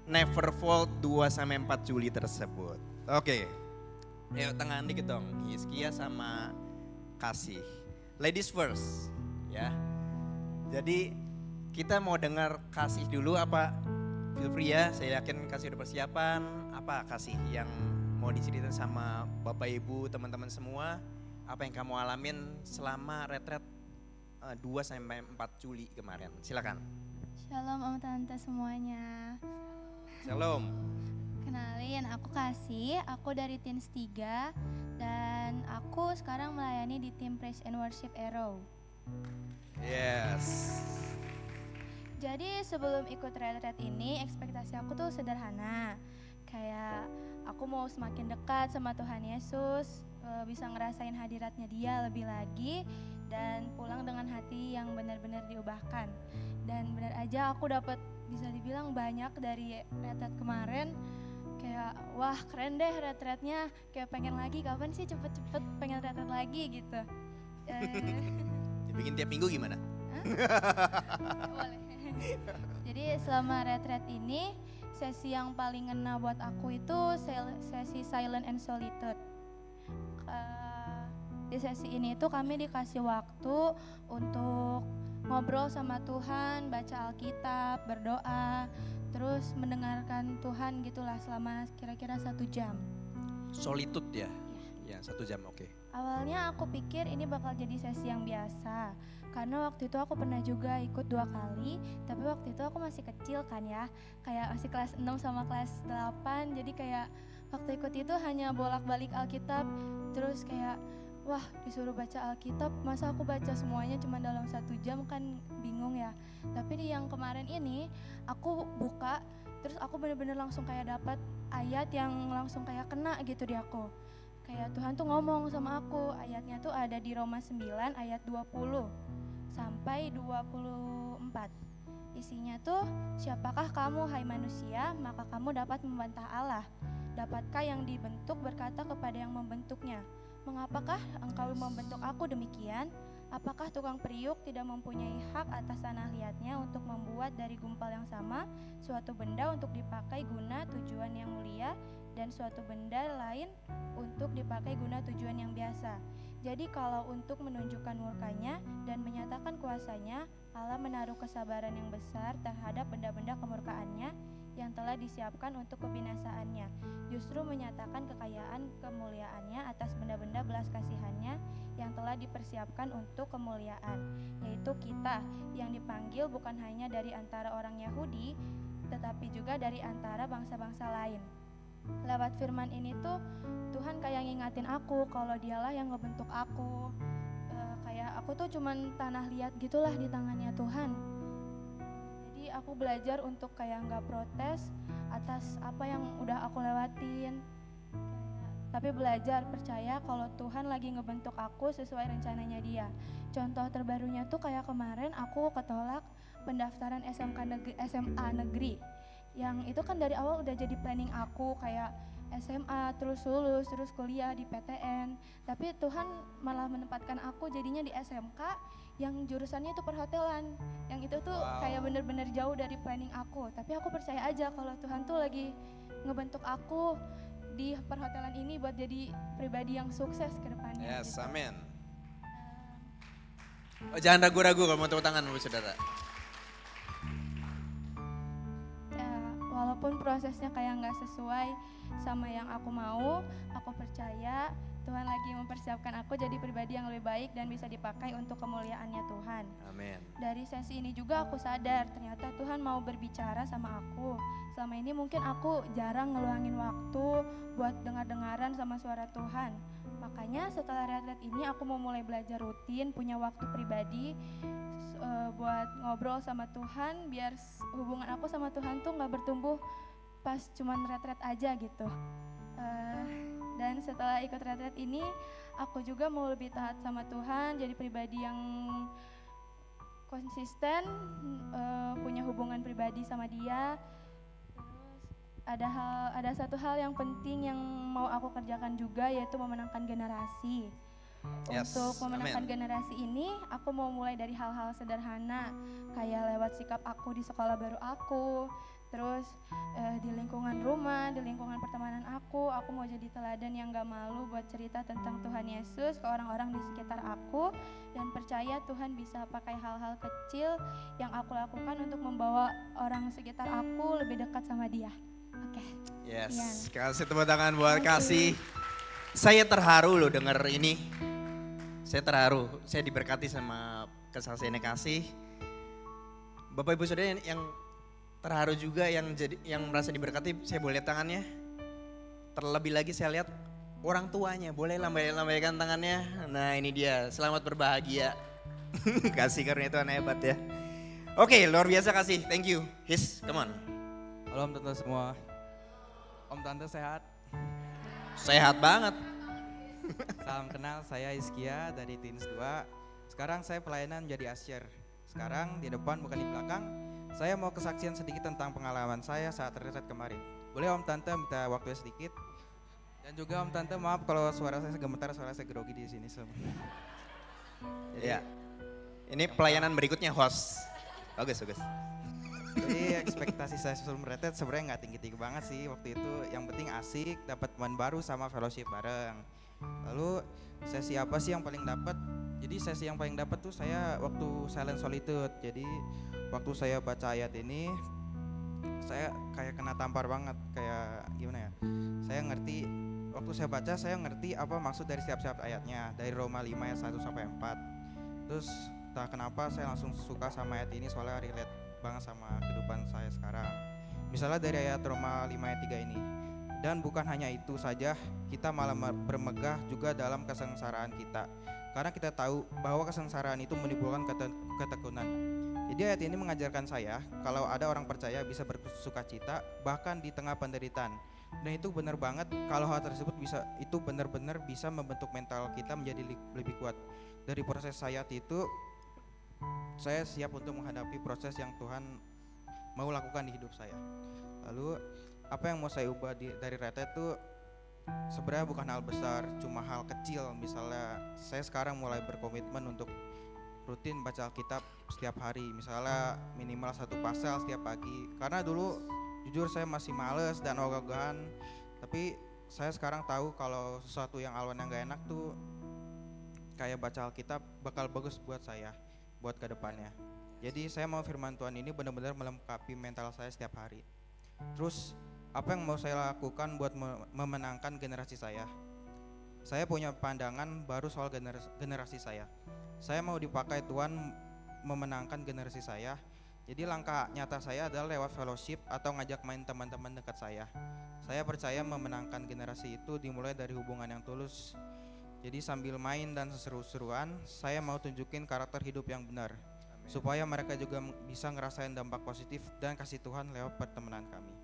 Neverfold 2-4 Juli tersebut. Oke, yuk tangan dikit dong, Hiskia sama Kasih. Ladies first, ya. Jadi kita mau dengar Kasih dulu apa? Feel free ya, saya yakin Kasih udah persiapan. Apa Kasih yang mau diceritain sama Bapak Ibu, teman-teman semua, apa yang kamu alamin selama retreat 2-4 Juli kemarin. Silakan. Shalom Om Tante semuanya. Shalom. Kenalin, aku Kasih, aku dari Teens 3 dan aku sekarang melayani di tim Praise and Worship Arrow. Yes. Jadi sebelum ikut retreat ini, ekspektasi aku tuh sederhana. Kayak aku mau semakin dekat sama Tuhan Yesus, bisa ngerasain hadiratnya Dia lebih lagi, dan pulang dengan hati yang benar-benar diubahkan. Dan benar aja aku dapat bisa dibilang banyak dari retret kemarin. Kayak wah keren deh retretnya, kayak pengen lagi, kapan sih cepet-cepet pengen retret lagi gitu. Dibikin tiap minggu gimana? Boleh. Jadi selama retret ini, sesi yang paling ngena buat aku itu sesi silent and solitude. Di sesi ini itu kami dikasih waktu untuk ngobrol sama Tuhan, baca Alkitab, berdoa, terus mendengarkan Tuhan gitulah selama kira-kira 1 jam. Solitude ya? Ya 1 jam, oke. Awalnya aku pikir ini bakal jadi sesi yang biasa, karena waktu itu aku pernah juga ikut 2 kali, tapi waktu itu aku masih kecil kan ya, kayak masih kelas 6 sama kelas 8, jadi kayak waktu ikut itu hanya bolak-balik Alkitab, terus kayak wah disuruh baca Alkitab, masa aku baca semuanya cuma dalam 1 jam, kan bingung ya. Tapi di yang kemarin ini aku buka, terus aku bener-bener langsung kayak dapat ayat yang langsung kayak kena gitu di aku. Kayak Tuhan tuh ngomong sama aku, ayatnya tuh ada di Roma 9 ayat 20 sampai 24. Isinya tuh, siapakah kamu hai manusia, maka kamu dapat membantah Allah. Dapatkah yang dibentuk berkata kepada yang membentuknya, mengapakah engkau membentuk aku demikian? Apakah tukang periuk tidak mempunyai hak atas tanah liatnya untuk membuat dari gumpal yang sama suatu benda untuk dipakai guna tujuan yang mulia dan suatu benda lain untuk dipakai guna tujuan yang biasa? Jadi kalau untuk menunjukkan murkanya dan menyatakan kuasanya, Allah menaruh kesabaran yang besar terhadap benda-benda kemurkaannya yang telah disiapkan untuk kebinasaannya, justru menyatakan kekayaan kemuliaannya atas benda-benda belas kasihannya yang telah dipersiapkan untuk kemuliaan, yaitu kita yang dipanggil bukan hanya dari antara orang Yahudi, tetapi juga dari antara bangsa-bangsa lain. Lewat firman ini tuh Tuhan kayak ngingatin aku kalau dialah yang ngebentuk aku. Kayak aku tuh cuman tanah liat gitulah di tangannya Tuhan. Jadi aku belajar untuk kayak gak protes atas apa yang udah aku lewatin, tapi belajar percaya kalau Tuhan lagi ngebentuk aku sesuai rencananya Dia. Contoh terbarunya tuh kayak kemarin aku ketolak pendaftaran SMA negeri. Yang itu kan dari awal udah jadi planning aku kayak SMA, terus lulus, terus kuliah di PTN. Tapi Tuhan malah menempatkan aku jadinya di SMK yang jurusannya itu perhotelan. Yang itu tuh kayak bener-bener jauh dari planning aku. Tapi aku percaya aja kalau Tuhan tuh lagi ngebentuk aku di perhotelan ini buat jadi pribadi yang sukses ke depannya. Yes, gitu. amin. Jangan ragu-ragu kalau mau tepuk tangan saudara. Walaupun prosesnya kayak nggak sesuai sama yang aku mau, aku percaya Tuhan lagi mempersiapkan aku jadi pribadi yang lebih baik dan bisa dipakai untuk kemuliaannya Tuhan. Amin. Dari sesi ini juga aku sadar ternyata Tuhan mau berbicara sama aku. Selama ini mungkin aku jarang ngeluangin waktu buat dengar-dengaran sama suara Tuhan. Makanya setelah retret ini aku mau mulai belajar rutin, punya waktu pribadi buat ngobrol sama Tuhan, biar hubungan aku sama Tuhan tuh gak bertumbuh pas cuman retret aja gitu. Dan setelah ikut retret ini, aku juga mau lebih taat sama Tuhan, jadi pribadi yang konsisten, punya hubungan pribadi sama Dia. Terus ada satu hal yang penting yang mau aku kerjakan juga, yaitu memenangkan generasi. Yes, Untuk memenangkan amen. generasi ini, aku mau mulai dari hal-hal sederhana, kayak lewat sikap aku di sekolah baru aku, terus di lingkungan rumah, di lingkungan pertemanan aku mau jadi teladan yang gak malu buat cerita tentang Tuhan Yesus ke orang-orang di sekitar aku, dan percaya Tuhan bisa pakai hal-hal kecil yang aku lakukan untuk membawa orang sekitar aku lebih dekat sama Dia. Oke. Yes, kasih tepuk tangan buat Kasih. Saya terharu loh denger ini. Saya terharu, saya diberkati sama kesaksiannya Kasih. Bapak Ibu Saudara yang terharu juga, yang merasa diberkati, saya boleh lihat tangannya. Terlebih lagi saya lihat orang tuanya, boleh lambaikan tangannya. Nah ini dia, selamat berbahagia. Kasih karunia Tuhan hebat ya. Oke, luar biasa Kasih, thank you. His, come on. Halo Om Tante semua. Om Tante sehat? Sehat banget. Salam kenal, saya Iskia dari Teens 2. Sekarang saya pelayanan menjadi usher. Sekarang di depan bukan di belakang. Saya mau kesaksian sedikit tentang pengalaman saya saat retret kemarin. Boleh Om Tante minta waktunya sedikit? Dan juga Om Tante maaf kalau suara saya gemetar, suara saya grogi di sini. Jadi, Ya. Ini pelayanan berikutnya host. Bagus. Jadi ekspektasi saya sebelum retret sebenarnya nggak tinggi-tinggi banget sih waktu itu. Yang penting asik, dapat teman baru sama fellowship bareng. Lalu sesi apa sih yang paling dapat? Jadi sesi yang paling dapat tuh saya waktu silent solitude. Jadi waktu saya baca ayat ini, saya kayak kena tampar banget. Kayak gimana ya? Waktu saya baca saya ngerti apa maksud dari setiap ayatnya. Dari Roma 5 ayat 1 sampai 4. Terus entah kenapa saya langsung suka sama ayat ini soalnya relate banget sama kehidupan saya sekarang. Misalnya dari ayat Roma 5 ayat 3 ini. Dan bukan hanya itu saja, kita malah bermegah juga dalam kesengsaraan kita. Karena kita tahu bahwa kesengsaraan itu menimbulkan ketekunan. Jadi ayat ini mengajarkan saya kalau ada orang percaya bisa bersukacita bahkan di tengah penderitaan. Dan itu benar banget kalau hal tersebut itu benar-benar bisa membentuk mental kita menjadi lebih kuat. Dari proses saya itu, saya siap untuk menghadapi proses yang Tuhan mau lakukan di hidup saya. Lalu apa yang mau saya ubah dari retret itu sebenarnya bukan hal besar, cuma hal kecil. Misalnya saya sekarang mulai berkomitmen untuk rutin baca Alkitab setiap hari, misalnya minimal 1 pasal setiap pagi. Karena dulu jujur saya masih males dan ogah-ogahan, tapi saya sekarang tahu kalau sesuatu yang Alwan yang gak enak tuh kayak baca Alkitab bakal bagus buat saya, buat kedepannya. Jadi saya mau firman Tuhan ini benar-benar melengkapi mental saya setiap hari. Terus apa yang mau saya lakukan buat memenangkan generasi saya? Saya punya pandangan baru soal generasi saya. Saya mau dipakai Tuhan memenangkan generasi saya. Jadi langkah nyata saya adalah lewat fellowship atau ngajak main teman-teman dekat saya. Saya percaya memenangkan generasi itu dimulai dari hubungan yang tulus. Jadi sambil main dan seru-seruan, saya mau tunjukin karakter hidup yang benar. Amin. Supaya mereka juga bisa ngerasain dampak positif dan kasih Tuhan lewat pertemanan kami.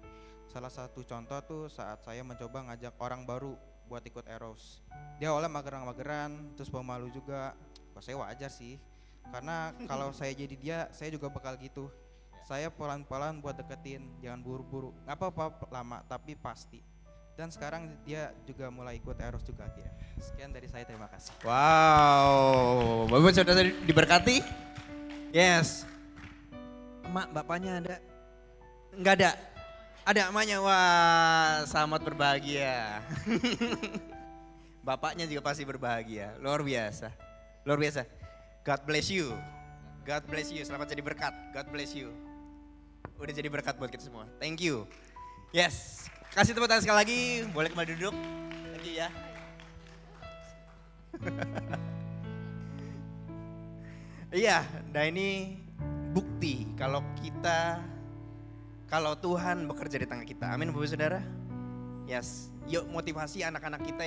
Salah satu contoh tuh saat saya mencoba ngajak orang baru buat ikut Eros. Dia awalnya mageran, terus pemalu juga. Wah, saya wajar sih. Karena kalau saya jadi dia, saya juga bakal gitu. Saya pelan-pelan buat deketin, jangan buru-buru. Gak apa-apa lama, tapi pasti. Dan sekarang dia juga mulai ikut Eros juga akhirnya. Sekian dari saya, terima kasih. Wow, Bapak sudah diberkati? Yes. Emak bapaknya ada? Enggak ada? Ada emaknya, wah selamat berbahagia. Bapaknya juga pasti berbahagia, luar biasa. Luar biasa. God bless you. God bless you, selamat jadi berkat. God bless you. Udah jadi berkat buat kita semua, thank you. Yes, kasih tepuk tangan sekali lagi, boleh kembali duduk. Thank you ya. Iya, nah ini bukti kalau Tuhan bekerja di tengah kita. Amin Bapak Saudara. Yes, yuk motivasi anak-anak kita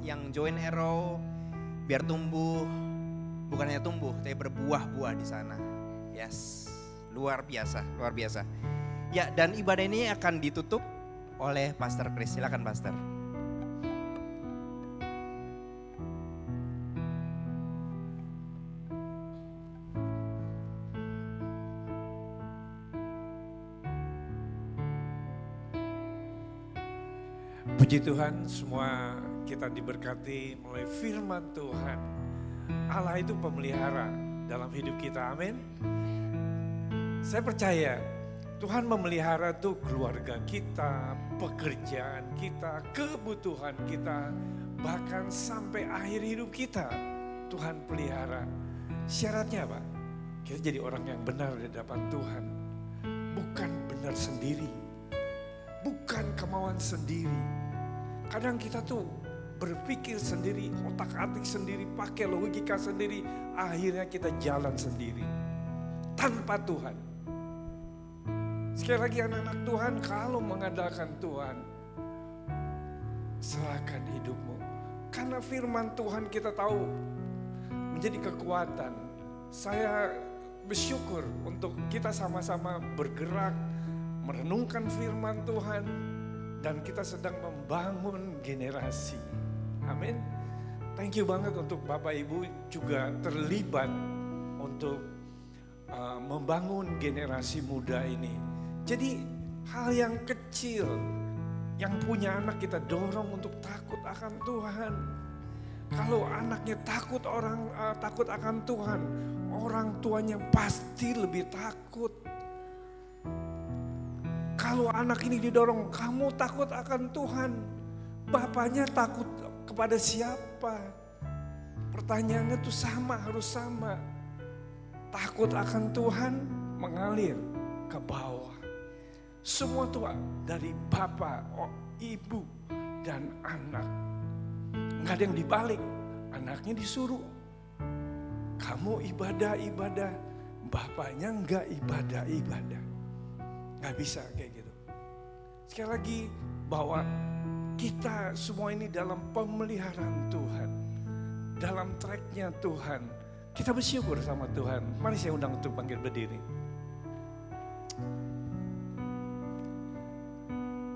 yang join Arrow biar tumbuh, bukan hanya tumbuh tapi berbuah-buah di sana. Yes, luar biasa. Ya, dan ibadah ini akan ditutup oleh Pastor Chris. Silakan Pastor. Puji Tuhan, semua kita diberkati melalui firman Tuhan. Allah itu pemelihara dalam hidup kita, amin. Saya percaya Tuhan memelihara tuh keluarga kita, pekerjaan kita, kebutuhan kita, bahkan sampai akhir hidup kita. Tuhan pelihara. Syaratnya apa? Kita jadi orang yang benar di hadapan Tuhan. Bukan benar sendiri, bukan kemauan sendiri. Kadang kita tuh berpikir sendiri, otak-atik sendiri, pakai logika sendiri, akhirnya kita jalan sendiri tanpa Tuhan. Sekali lagi anak-anak Tuhan, kalau mengandalkan Tuhan, serahkan hidupmu. Karena firman Tuhan kita tahu menjadi kekuatan. Saya bersyukur untuk kita sama-sama bergerak, merenungkan firman Tuhan, dan kita sedang membangun generasi. Amin. thank you banget untuk Bapak Ibu juga terlibat untuk membangun generasi muda ini. Jadi hal yang kecil yang punya anak kita dorong untuk takut akan Tuhan. Kalau anaknya takut akan Tuhan, orang tuanya pasti lebih takut. Kalau anak ini didorong, kamu takut akan Tuhan, bapaknya takut kepada siapa? Pertanyaannya tuh harus sama. Takut akan Tuhan mengalir ke bawah. Semua tuh dari bapak, ibu, dan anak. Nggak ada yang dibalik, anaknya disuruh. Kamu ibadah, bapaknya nggak ibadah. Nggak bisa kayak gitu. Sekali lagi bahwa kita semua ini dalam pemeliharaan Tuhan. Dalam tracknya Tuhan. Kita bersyukur sama Tuhan. Mari saya undang untuk bangkit berdiri.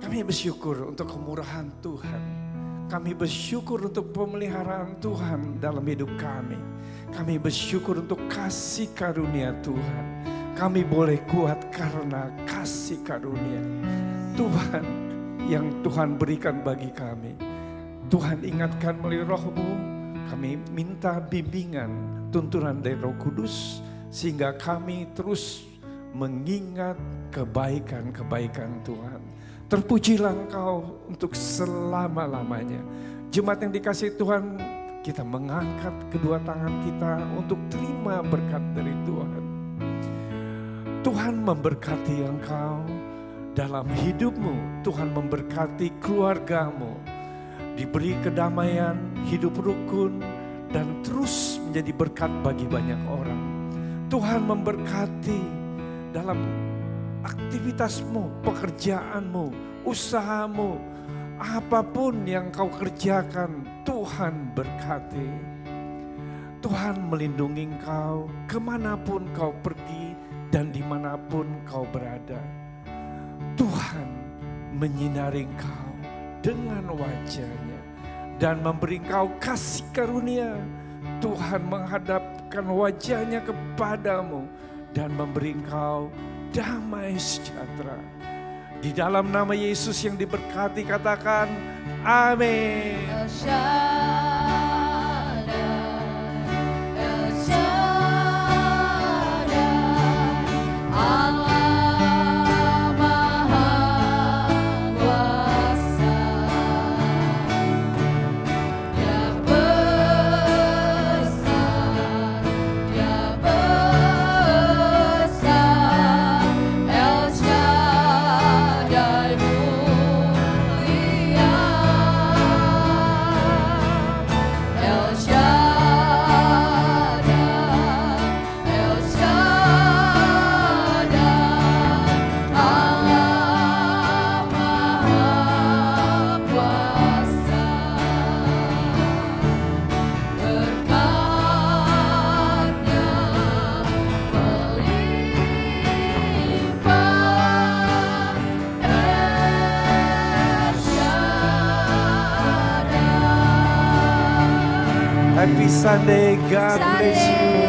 Kami bersyukur untuk kemurahan Tuhan. Kami bersyukur untuk pemeliharaan Tuhan dalam hidup kami. Kami bersyukur untuk kasih karunia Tuhan. Kami boleh kuat karena kasih karunia Tuhan yang Tuhan berikan bagi kami. Tuhan ingatkan melalui Roh-Mu, kami minta bimbingan, tuntunan dari Roh Kudus, sehingga kami terus mengingat kebaikan-kebaikan Tuhan. Terpujilah Engkau untuk selama-lamanya. Jemaat yang dikasihi Tuhan, kita mengangkat kedua tangan kita untuk terima berkat dari Tuhan. Tuhan memberkati engkau dalam hidupmu. Tuhan memberkati keluargamu. Diberi kedamaian, hidup rukun, dan terus menjadi berkat bagi banyak orang. Tuhan memberkati dalam aktivitasmu, pekerjaanmu, usahamu, apapun yang kau kerjakan, Tuhan berkati. Tuhan melindungi engkau kemanapun kau pergi dan dimanapun kau berada. Tuhan menyinari engkau dengan wajah-Nya dan memberi engkau kasih karunia. Tuhan menghadapkan wajah-Nya kepadamu dan memberi engkau damai sejahtera. Di dalam nama Yesus yang diberkati, katakan amin. El Shaddai, El Shaddai, Allah Maha Kuasa. Dia besar, Dia besar. El Shaddai mulia. El Shaddai, El Shaddai, Allah Maha Kuasa. Berkat-Nya melimpah. El Shaddai. Happy Sunday, God bless you.